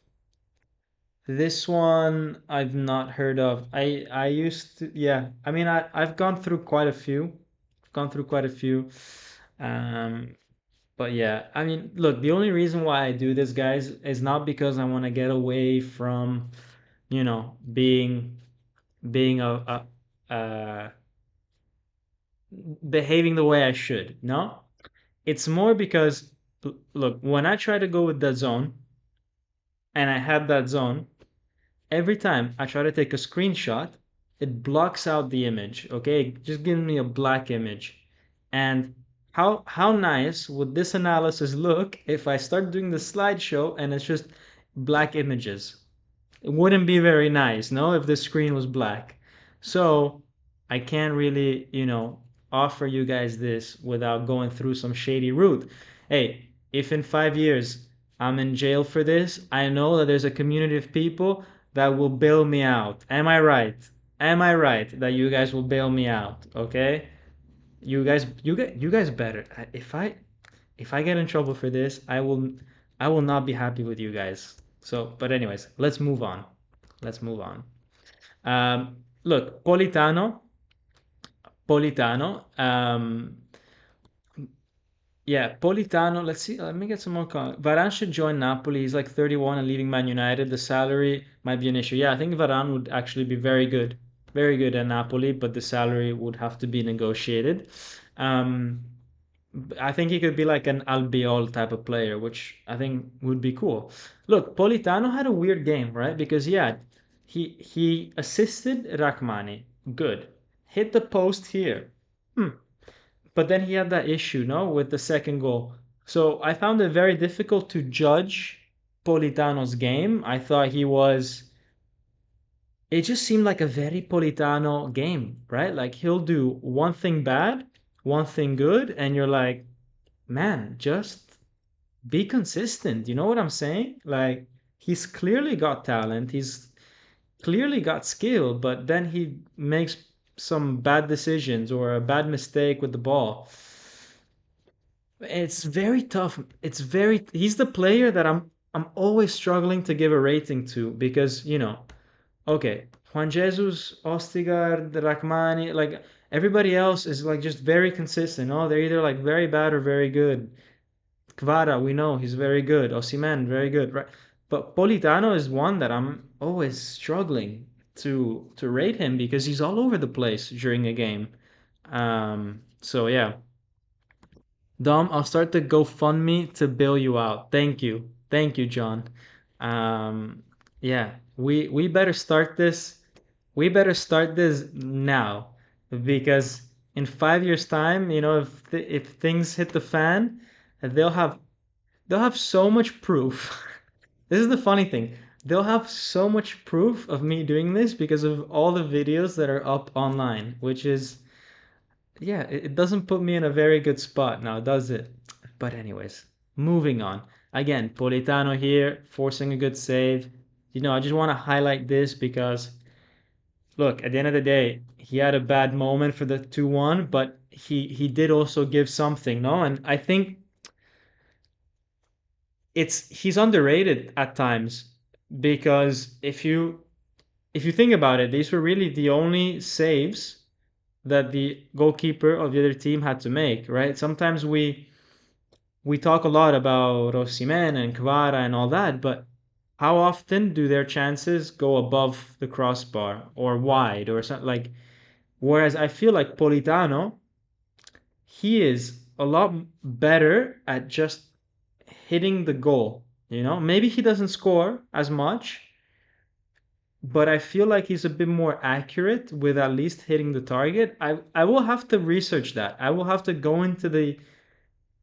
This one I've not heard of. I used to, yeah. I mean I've gone through quite a few. I've gone through quite a few. Um but yeah, I mean, look, the only reason why I do this, guys, is not because I want to get away from, being behaving the way I should. No, it's more because look, when I try to go with that zone and I have that zone, every time I try to take a screenshot, it blocks out the image. Okay, it just gives me a black image. And how nice would this analysis look if I start doing the slideshow and it's just black images? It wouldn't be very nice, no, if the screen was black. So I can't really, offer you guys this without going through some shady route. Hey, if in 5 years I'm in jail for this, I know that there's a community of people that will bail me out. Am I right? Am I right that you guys will bail me out? Okay? You guys better. If I get in trouble for this, I will not be happy with you guys. So, but anyways, let's move on. Let's move on. Look, Politano. Yeah, Politano. Let's see. Let me get some more. Varane should join Napoli. He's like 31 and leaving Man United. The salary might be an issue. Yeah, I think Varane would actually be very good at Napoli, but the salary would have to be negotiated. Um, I think he could be like an Albiol type of player, which I think would be cool. Look, Politano had a weird game, right? Because he assisted Rachmani, good. Hit the post here. Hmm. But then he had that issue, no, with the second goal. So I found it very difficult to judge Politano's game. I thought it just seemed like a very Politano game, right? Like he'll do one thing bad, one thing good, and you're like, man, just be consistent. You know what I'm saying? Like he's clearly got talent. He's clearly got skill, but then he makes some bad decisions or a bad mistake with the ball. It's very tough. He's the player that I'm always struggling to give a rating to because, okay, Juan Jesus, Ostigard, Rachmani, like everybody else is like just very consistent. Oh, they're either like very bad or very good. Kvara, we know he's very good. Osimhen, very good, right? But Politano is one that I'm always struggling to rate him because he's all over the place during a game. So yeah, Dom, I'll start the GoFundMe to bail you out. Thank you, John. Um, yeah, we better start this. We better start this now because in 5 years' time, if things hit the fan, they'll have they'll have so much proof. This is the funny thing. They'll have so much proof of me doing this because of all the videos that are up online, which is, yeah, it doesn't put me in a very good spot now, does it? But anyways, moving on. Again, Politano here, forcing a good save. I just want to highlight this because, look, at the end of the day, he had a bad moment for the 2-1, but he did also give something, no? And I think he's underrated at times because if you think about it, these were really the only saves that the goalkeeper of the other team had to make, right? Sometimes we talk a lot about Osimhen and Kvara and all that, but how often do their chances go above the crossbar or wide or something like? Whereas I feel like Politano, he is a lot better at just hitting the goal. Maybe he doesn't score as much, but I feel like he's a bit more accurate with at least hitting the target. I will have to research that. I will have to go into the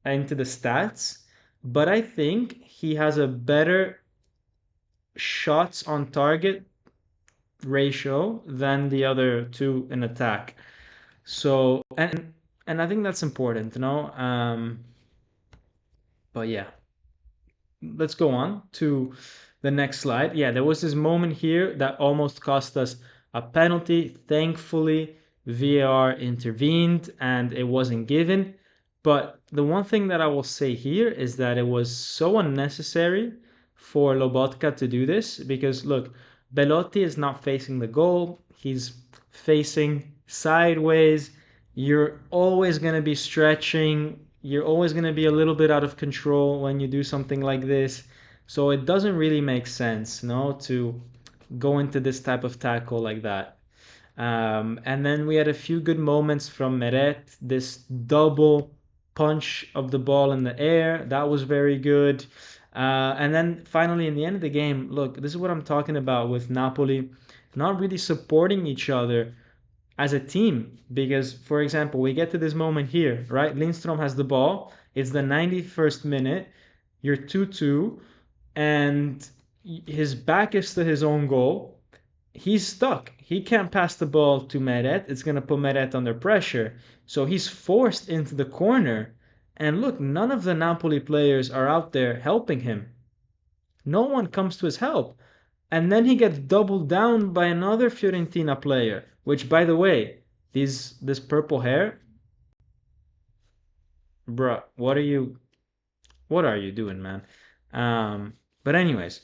stats, but I think he has a better shots on target ratio than the other two in attack. So and I think that's important. But yeah, let's go on to the next slide. Yeah, there was this moment here that almost cost us a penalty. Thankfully, VAR intervened and it wasn't given. But the one thing that I will say here is that it was so unnecessary for Lobotka to do this because look, Belotti is not facing the goal, he's facing sideways. You're always going to be stretching, you're always going to be a little bit out of control when you do something like this. So it doesn't really make sense, no, to go into this type of tackle like that. And then we had a few good moments from Meret, this double punch of the ball in the air. That was very good. And then finally, in the end of the game, look, this is what I'm talking about with Napoli not really supporting each other as a team. Because, for example, we get to this moment here, right? Lindstrom has the ball. It's the 91st minute. You're 2-2, and his back is to his own goal. He's stuck. He can't pass the ball to Meret. It's going to put Meret under pressure. So he's forced into the corner. And look, none of the Napoli players are out there helping him. No one comes to his help. And then he gets doubled down by another Fiorentina player, which, by the way, this purple hair, bruh, what are you doing, man? But anyways,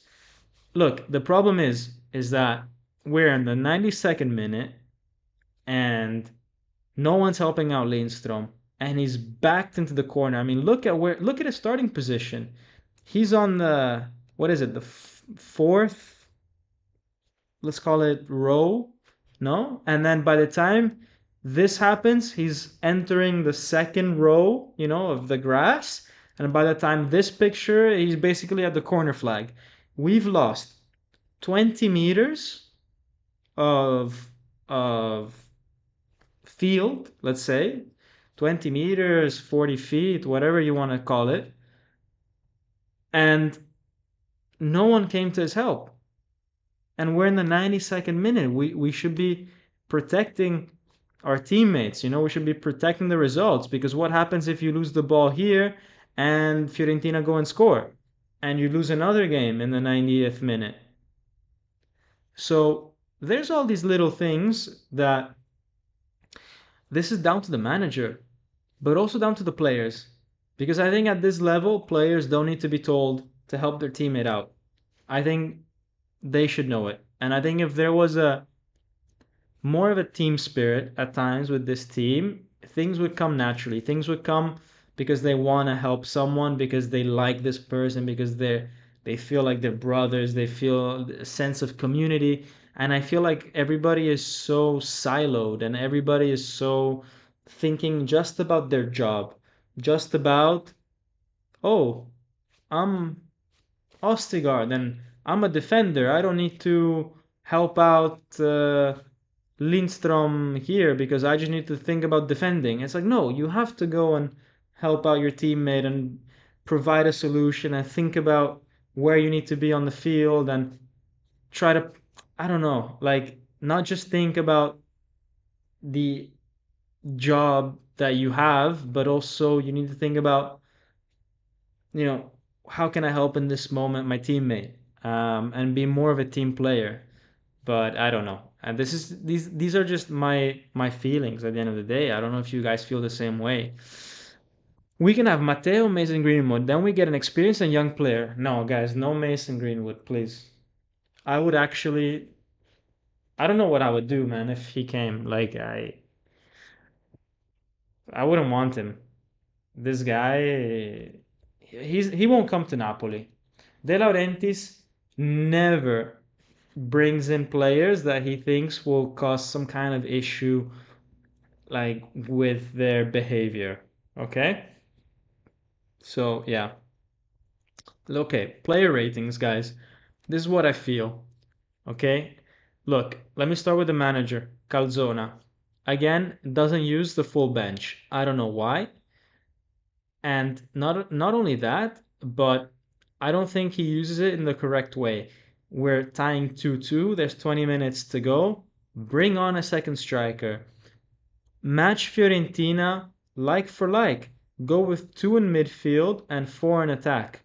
look, the problem is that we're in the 92nd minute and no one's helping out Lindstrom, and he's backed into the corner. I mean, look at his starting position. He's on the, what is it, the fourth, let's call it, row, no? And then by the time this happens, he's entering the second row, of the grass. And by the time this picture, he's basically at the corner flag. We've lost 20 meters of field, let's say, 20 meters, 40 feet, whatever you want to call it. And no one came to his help. And we're in the 92nd minute. We should be protecting our teammates. We should be protecting the results, because what happens if you lose the ball here and Fiorentina go and score and you lose another game in the 90th minute? So there's all these little things that this is down to the manager, but also down to the players. Because I think at this level, players don't need to be told to help their teammate out. I think they should know it. And I think if there was a more of a team spirit at times with this team, things would come naturally. Things would come because they want to help someone, because they like this person, because they feel like they're brothers, they feel a sense of community. And I feel like everybody is so siloed and everybody is so thinking just about their job, just about, oh, I'm Ostigard and I'm a defender. I don't need to help out Lindstrom here because I just need to think about defending. It's like, no, you have to go and help out your teammate and provide a solution and think about where you need to be on the field and try to, I don't know, like not just think about the job that you have, but also you need to think about, you know, how can I help in this moment my teammate, and be more of a team player. But I don't know. And these are just my feelings at the end of the day. I don't know if you guys feel the same way. We can have Matteo, Mason Greenwood, then we get an experienced and young player. No, guys, no Mason Greenwood, please. I would actually, I don't know what I would do, man, if he came. Like I wouldn't want him. This guy, he won't come to Napoli. De Laurentiis never brings in players that he thinks will cause some kind of issue, like with their behavior. Okay? So, yeah. Okay, player ratings, guys. This is what I feel. Okay? Look, let me start with the manager, Calzona. Again, doesn't use the full bench. I don't know why. And not only that, but I don't think he uses it in the correct way. We're tying 2-2, there's 20 minutes to go. Bring on a second striker. Match Fiorentina like for like. Go with two in midfield and four in attack.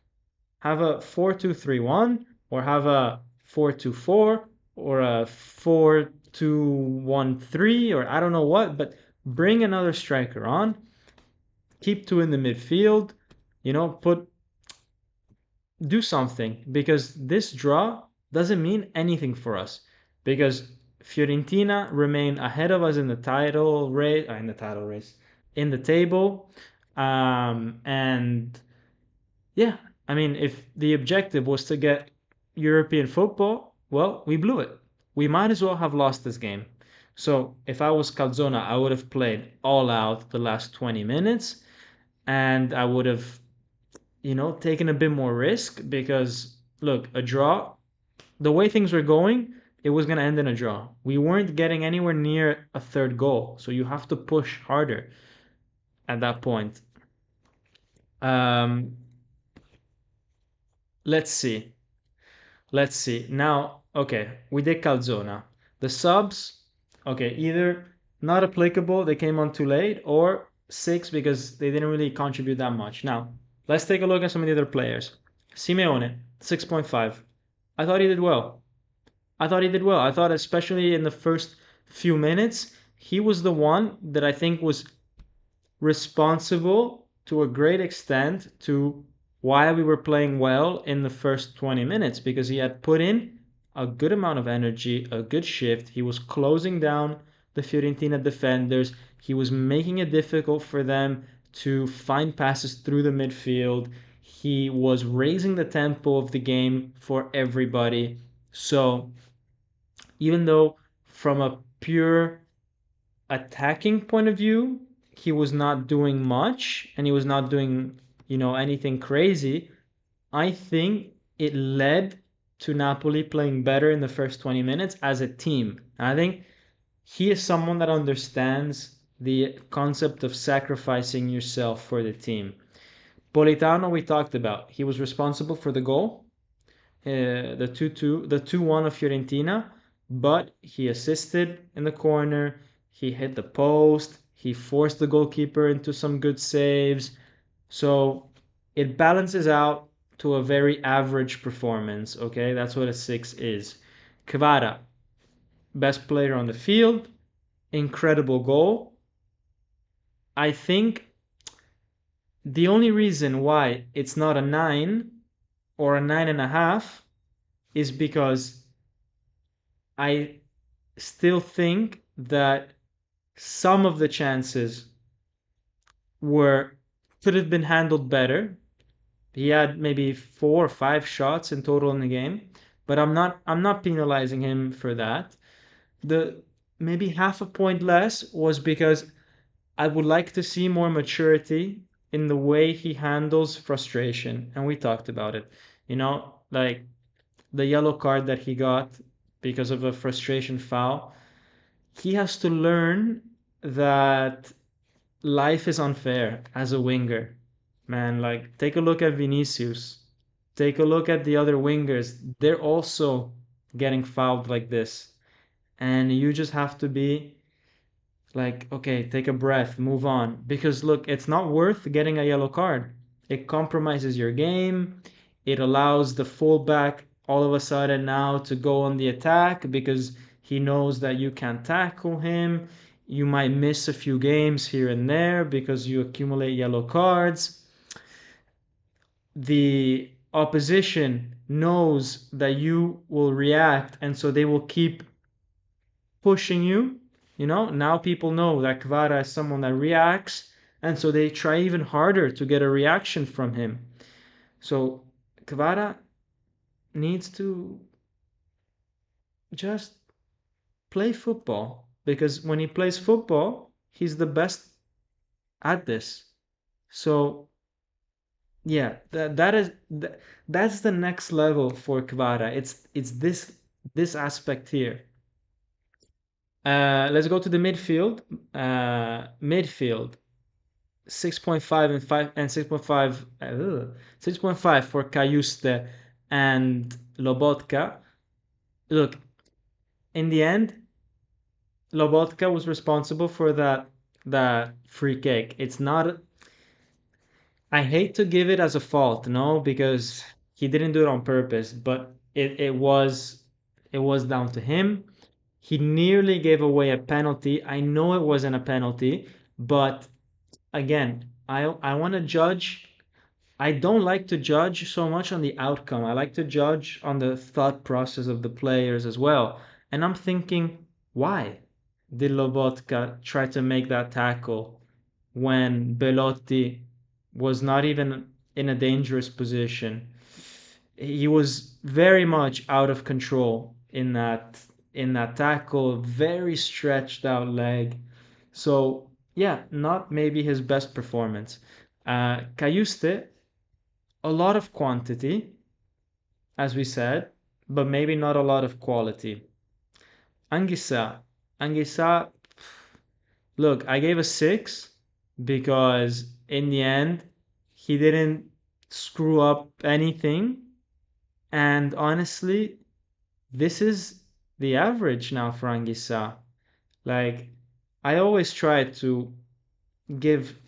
Have a 4-2-3-1, or have a 4-2-4, or a 4-2-1-3, or I don't know what, but bring another striker on, keep two in the midfield, put do something, because this draw doesn't mean anything for us, because Fiorentina remain ahead of us in the title race, in the table, and yeah, I mean, if the objective was to get European football, well, we blew it. We might as well have lost this game. So if I was Calzona, I would have played all out the last 20 minutes, and I would have, taken a bit more risk, because look, a draw, the way things were going, it was going to end in a draw. We weren't getting anywhere near a third goal. So you have to push harder at that point. Um, let's see. Let's see. Now, okay, we did Calzona. The subs, okay, either not applicable, they came on too late, or six because they didn't really contribute that much. Now, let's take a look at some of the other players. Simeone, 6.5. I thought he did well. I thought, especially in the first few minutes, he was the one that I think was responsible to a great extent to why we were playing well in the first 20 minutes, because he had put in a good amount of energy, a good shift. He was closing down the Fiorentina defenders. He was making it difficult for them to find passes through the midfield. He was raising the tempo of the game for everybody. So even though from a pure attacking point of view, he was not doing much and he was not doing, anything crazy, I think it led to Napoli playing better in the first 20 minutes as a team. And I think he is someone that understands the concept of sacrificing yourself for the team. Politano, we talked about. He was responsible for the goal, the 2-2, the 2-1 of Fiorentina, but he assisted in the corner, he hit the post, he forced the goalkeeper into some good saves. So it balances out to a very average performance, okay? That's what a 6 is. Kvara, best player on the field, incredible goal. I think the only reason why it's not a 9 or a 9.5 is because I still think that some of the chances were could have been handled better. He had maybe 4 or 5 shots in total in the game, but I'm not penalizing him for that. The maybe half a point less was because I would like to see more maturity in the way he handles frustration, and we talked about it. Like the yellow card that he got because of a frustration foul, he has to learn that life is unfair as a winger. Man, like, take a look at Vinicius. Take a look at the other wingers. They're also getting fouled like this. And you just have to be like, okay, take a breath, move on. Because look, it's not worth getting a yellow card. It compromises your game. It allows the fullback all of a sudden now to go on the attack because he knows that you can't tackle him. You might miss a few games here and there because you accumulate yellow cards. The opposition knows that you will react, and so they will keep pushing you. Now people know that Kvara is someone that reacts, and so they try even harder to get a reaction from him. So Kvara needs to just play football, because when he plays football, he's the best at this. So yeah, that's the next level for Kvara. It's this aspect here. Let's go to the midfield. Midfield 6.5 and 5 and 6.5, 6.5 for Cayuste and Lobotka. Look, in the end, Lobotka was responsible for that free kick. It's not. I hate to give it as a fault, no, because He didn't do it on purpose, but it was down to him. He nearly gave away a penalty. I know it wasn't a penalty, but again, I want to judge. I don't like to judge so much on the outcome. I like to judge on the thought process of the players as well. And I'm thinking, why did Lobotka try to make that tackle when Belotti was not even in a dangerous position? He was very much out of control in that tackle, very stretched out leg. So yeah, not maybe his best performance. Cayuste, a lot of quantity, as we said, but maybe not a lot of quality. Anguissa, Anguissa, look, I gave a 6 because in the end, he didn't screw up anything. And honestly, this is the average now for Anguissa. Like, I always try to give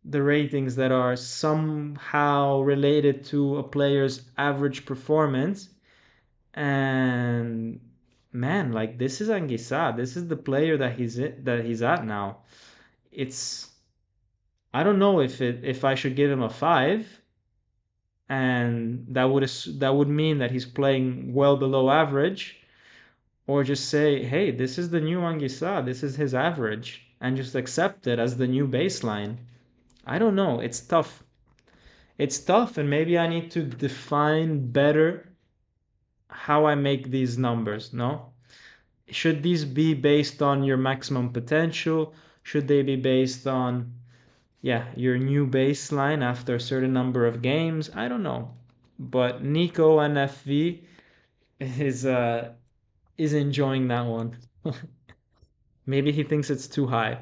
the ratings that are somehow related to a player's average performance. And man, like this is Anguissa. This is the player that he's at now. It's I don't know if I should give him a 5, and that would mean that he's playing well below average, or just say, hey, this is the new Anguissa. This is his average, and just accept it as the new baseline. I don't know. It's tough. It's tough, and maybe I need to define better how I make these numbers, no? Should these be based on your maximum potential? Should they be based on, yeah, your new baseline after a certain number of games? I don't know. But Nico NFV is enjoying that one. Maybe he thinks it's too high.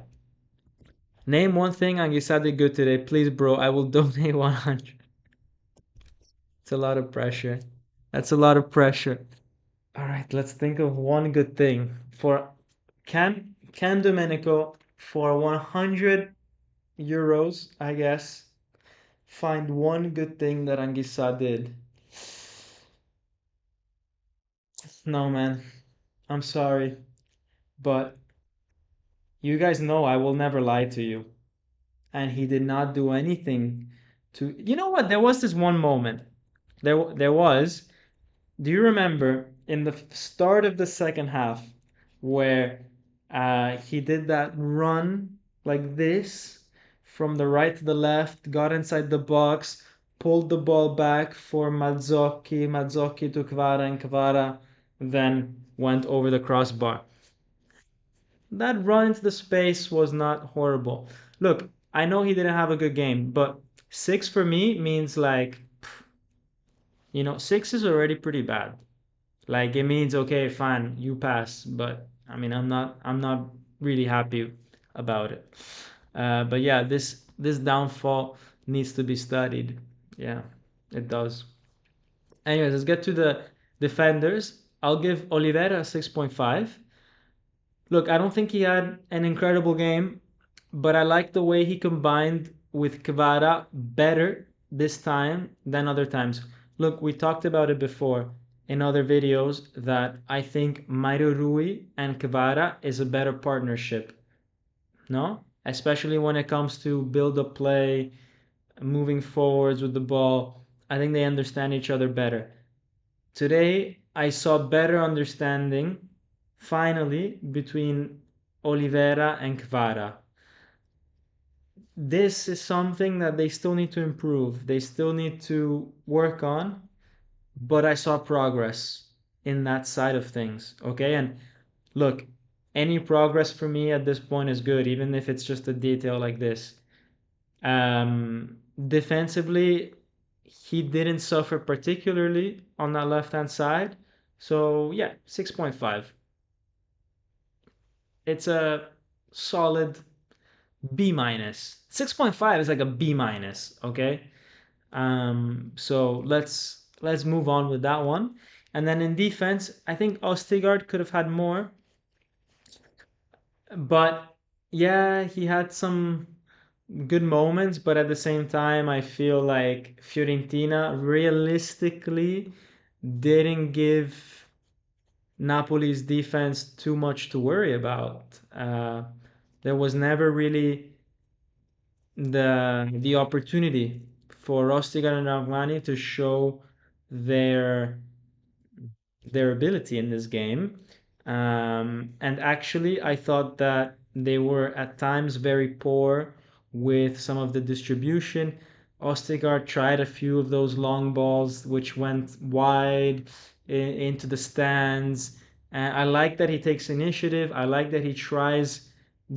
Name one thing Anguissa did good today. Please, bro, I will donate 100. It's a lot of pressure. That's a lot of pressure. All right, let's think of one good thing. Can Domenico for 100 euros, I guess, find one good thing that Anguissa did? No, man. I'm sorry, but you guys know I will never lie to you. And he did not do anything to. You know what? There was this one moment. There was. Do you remember in the start of the second half where he did that run like this from the right to the left, got inside the box, pulled the ball back for Mazzocchi to Kvara, and Kvara then went over the crossbar. That run into the space was not horrible. Look, I know he didn't have a good game, but 6 for me means like, 6 is already pretty bad. Like it means okay, fine, you pass, but I mean, I'm not really happy about it. But yeah, this downfall needs to be studied. Yeah, it does. Anyways, let's get to the defenders. I'll give Oliveira a 6.5. Look, I don't think he had an incredible game, but I like the way he combined with Kvara better this time than other times. Look, we talked about it before in other videos that I think Mario Rui and Kvara is a better partnership, no? Especially when it comes to build up play, moving forwards with the ball. I think they understand each other better. Today, I saw better understanding, finally, between Oliveira and Kvara. This is something that they still need to improve. They still need to work on, but I saw progress in that side of things. Okay, and look, any progress for me at this point is good, even if it's just a detail like this. Defensively, he didn't suffer particularly on that left hand side. So, yeah, 6.5. It's a solid B minus. 6.5 is like a B minus, okay? So let's move on with that one. And then in defense, I think Ostigard could have had more, but yeah, he had some good moments, but at the same time, I feel like Fiorentina realistically didn't give Napoli's defense too much to worry about. There was never really the opportunity for Rostigar and Armani to show their their ability in this game. And actually, I thought that they were at times very poor with some of the distribution. Ostigard tried a few of those long balls which went wide into the stands. And I like that he takes initiative. I like that he tries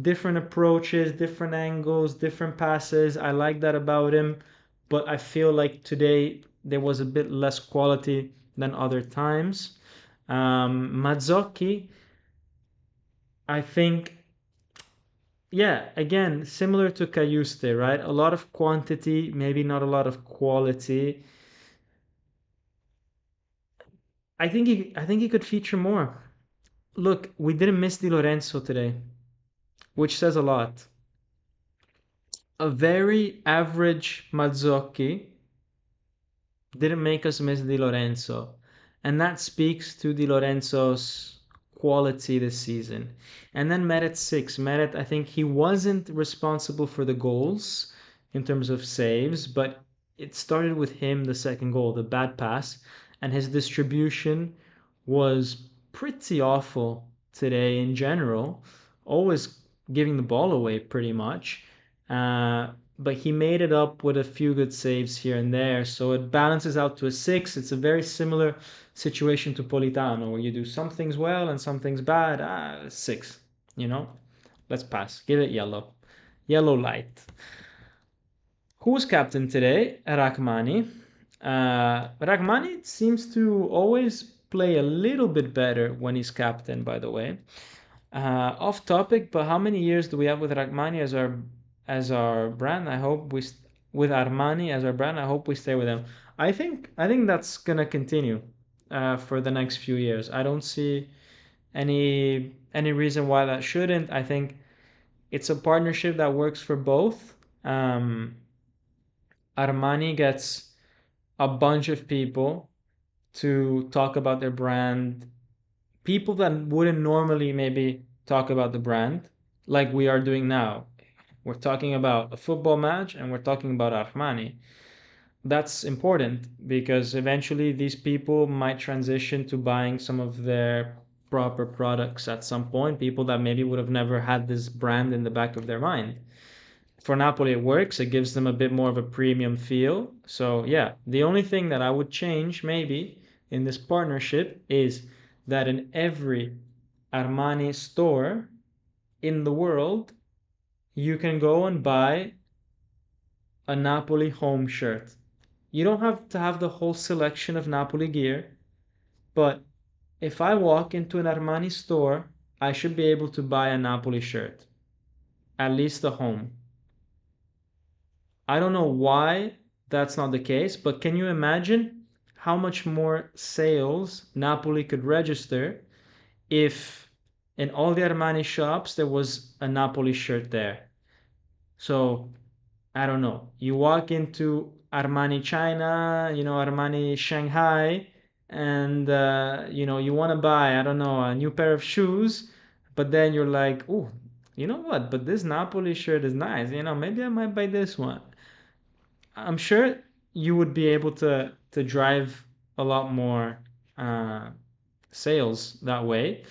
different approaches, different angles, different passes. I like that about him. But I feel like today there was a bit less quality than other times. Mazzocchi, I think, yeah, again, similar to Cayuste, right? A lot of quantity, maybe not a lot of quality. I think he could feature more. Look, we didn't miss Di Lorenzo today, which says a lot. A very average Mazzocchi didn't make us miss Di Lorenzo. And that speaks to Di Lorenzo's quality this season. And then Meret 6. Meret, I think he wasn't responsible for the goals in terms of saves, but it started with him, the second goal, the bad pass, and his distribution was pretty awful today in general, always giving the ball away pretty much. But he made it up with a few good saves here and there. So it balances out to a 6. It's a very similar situation to Politano, where you do some things well and some things bad. 6, you know? Let's pass. Give it yellow. Yellow light. Who was captain today? Rachmani. Rachmani seems to always play a little bit better when he's captain, by the way. Off topic, but how many years do we have with Rachmani as our brand? I hope with Armani as our brand. I hope we stay with them. I think that's gonna continue for the next few years. I don't see any reason why that shouldn't. I think it's a partnership that works for both. Um, Armani gets a bunch of people to talk about their brand, people that wouldn't normally maybe talk about the brand like we are doing now. We're talking about a football match and we're talking about Armani. That's important because eventually these people might transition to buying some of their proper products at some point, people that maybe would have never had this brand in the back of their mind. For Napoli, it works. It gives them a bit more of a premium feel. So, yeah, the only thing that I would change maybe in this partnership is that in every Armani store in the world, you can go and buy a Napoli home shirt. You don't have to have the whole selection of Napoli gear, but if I walk into an Armani store, I should be able to buy a Napoli shirt, at least the home. I don't know why that's not the case, but can you imagine how much more sales Napoli could register if in all the Armani shops there was a Napoli shirt there? So I don't know. You walk into Armani China, Armani Shanghai, and you want to buy, I don't know, a new pair of shoes, but then you're like, oh, you know what? But this Napoli shirt is nice. Maybe I might buy this one. I'm sure you would be able to drive a lot more uh, sales that way,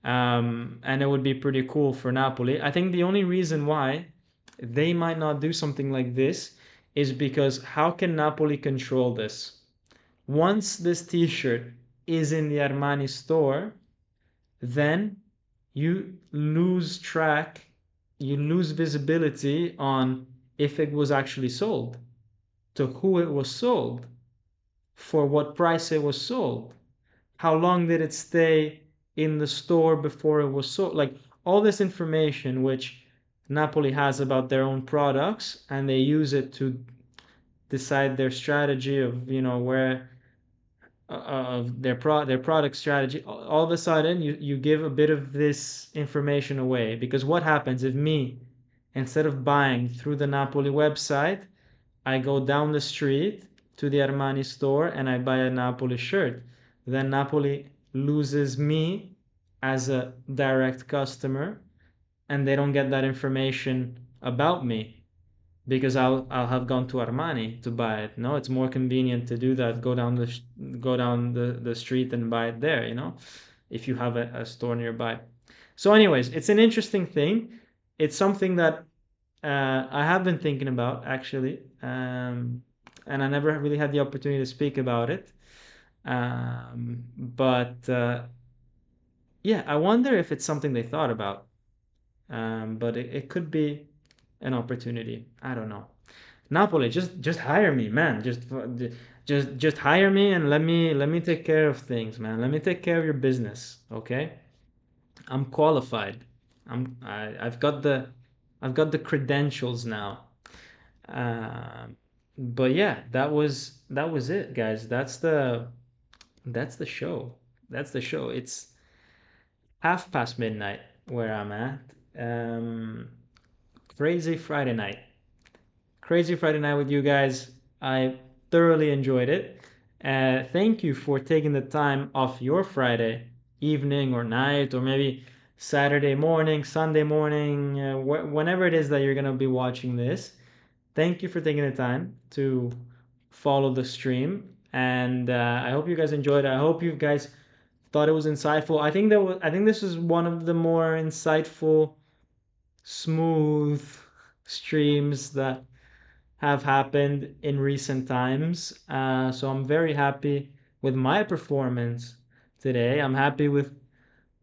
and it would be pretty cool for Napoli. I think the only reason why they might not do something like this is because how can Napoli control this? Once this T-shirt is in the Armani store, then you lose track, you lose visibility on if it was actually sold, to who it was sold, for what price it was sold, how long did it stay in the store before it was sold. Like all this information which Napoli has about their own products, and they use it to decide their strategy of where of their product strategy. All of a sudden you give a bit of this information away, because what happens if me instead of buying through the Napoli website, I go down the street to the Armani store and I buy a Napoli shirt. Then Napoli loses me as a direct customer, and they don't get that information about me because I'll have gone to Armani to buy it. No, it's more convenient to do that. Go down the street and buy it there. If you have a store nearby. So, anyways, it's an interesting thing. It's something that I have been thinking about actually, and I never really had the opportunity to speak about it. But yeah, I wonder if it's something they thought about. But it could be an opportunity. I don't know. Napoli, just hire me, man. Just hire me and let me take care of things, man. Let me take care of your business, okay? I'm qualified. I've got the credentials now. But yeah, that was it, guys. That's the show. That's the show. It's half past midnight where I'm at. Um, crazy Friday night. Crazy Friday night with you guys. I thoroughly enjoyed it. Thank you for taking the time off your Friday evening or night, or maybe Saturday morning, Sunday morning, whenever it is that you're going to be watching this. Thank you for taking the time to follow the stream. And I hope you guys enjoyed it. I hope you guys thought it was insightful. I think this is one of the more insightful, smooth streams that have happened in recent times. So I'm very happy with my performance today. I'm happy with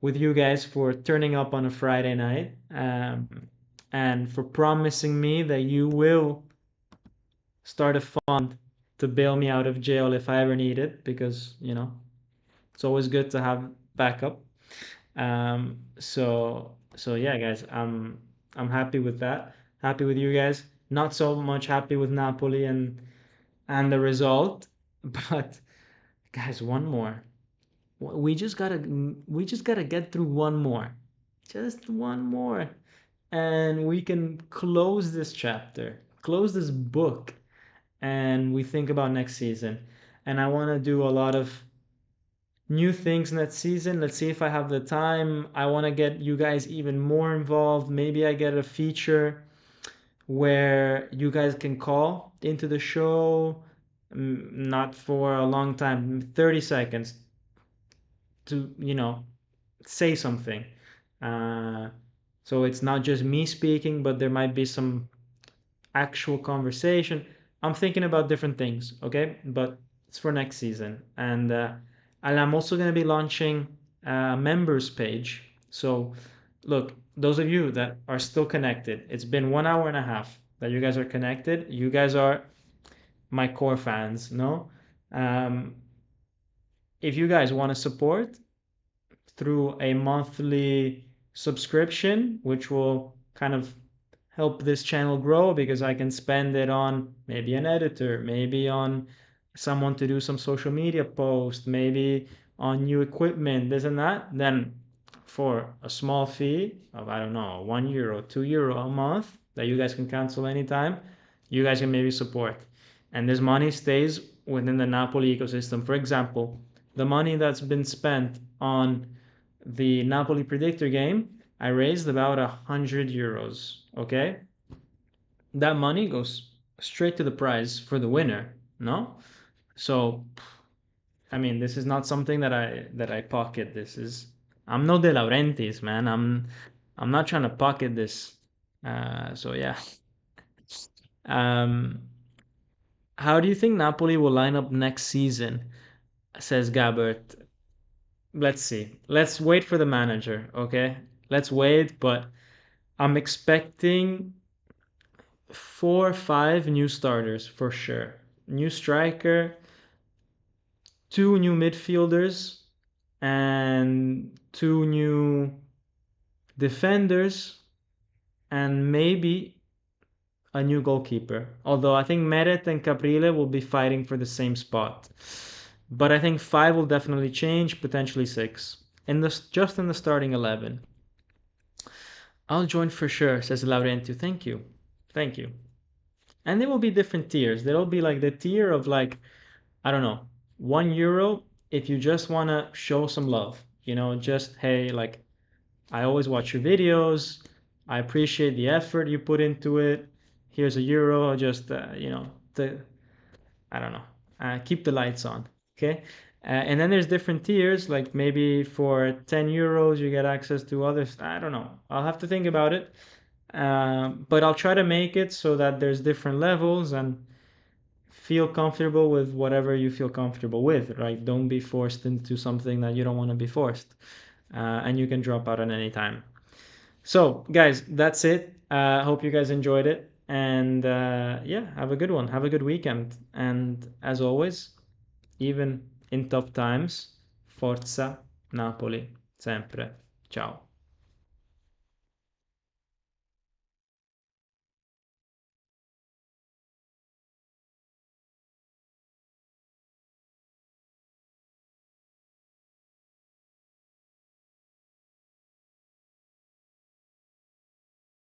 you guys for turning up on a Friday night, and for promising me that you will start a fund to bail me out of jail if I ever need it, because it's always good to have backup. So yeah, guys, I'm happy with that. Happy with you guys. Not so much happy with Napoli and the result, but guys, one more. We just gotta get through one more, just one more, and we can close this chapter, close this book, and we think about next season. And I want to do a lot of new things next season. Let's see if I have the time. I want to get you guys even more involved. Maybe I get a feature where you guys can call into the show, not for a long time, 30 seconds to, say something. Uh, so it's not just me speaking, but there might be some actual conversation. I'm thinking about different things, okay? But it's for next season. And I'm also going to be launching a members page. So, look, those of you that are still connected, it's been 1 hour and a half that you guys are connected. You guys are my core fans, no? Um, if you guys want to support through a monthly subscription, which will kind of help this channel grow because I can spend it on maybe an editor, maybe on someone to do some social media post, maybe on new equipment, this and that, then for a small fee of, I don't know, €1, €2 a month that you guys can cancel anytime, you guys can maybe support. And this money stays within the Napoli ecosystem. For example, the money that's been spent on the Napoli predictor game, I raised about €100. Okay, that money goes straight to the prize for the winner. No, so I mean, this is not something that I pocket. This is, I'm no De Laurentiis, man. I'm not trying to pocket this. So yeah. Um, how do you think Napoli will line up next season? Says Gabbert. Let's see. Let's wait for the manager. Okay, let's wait. But I'm expecting 4 or 5 new starters for sure. New striker, 2 new midfielders, and 2 new defenders, and maybe a new goalkeeper. Although I think Meret and Caprile will be fighting for the same spot. But I think 5 will definitely change, potentially 6. Just in the starting 11. I'll join for sure, says Laurentio. Thank you. Thank you. And there will be different tiers. There'll be like the tier of like, I don't know, €1 if you just want to show some love. Just, hey, like, I always watch your videos. I appreciate the effort you put into it. Here's €1, just, to, I don't know, keep the lights on. Okay. And then there's different tiers, like maybe for €10 you get access to others. I don't know. I'll have to think about it. But I'll try to make it so that there's different levels and feel comfortable with whatever you feel comfortable with, right? Don't be forced into something that you don't want to be forced. And you can drop out at any time. So, guys, that's it. Hope you guys enjoyed it. And yeah, have a good one. Have a good weekend. And as always, even in tough times, forza Napoli, sempre. Ciao.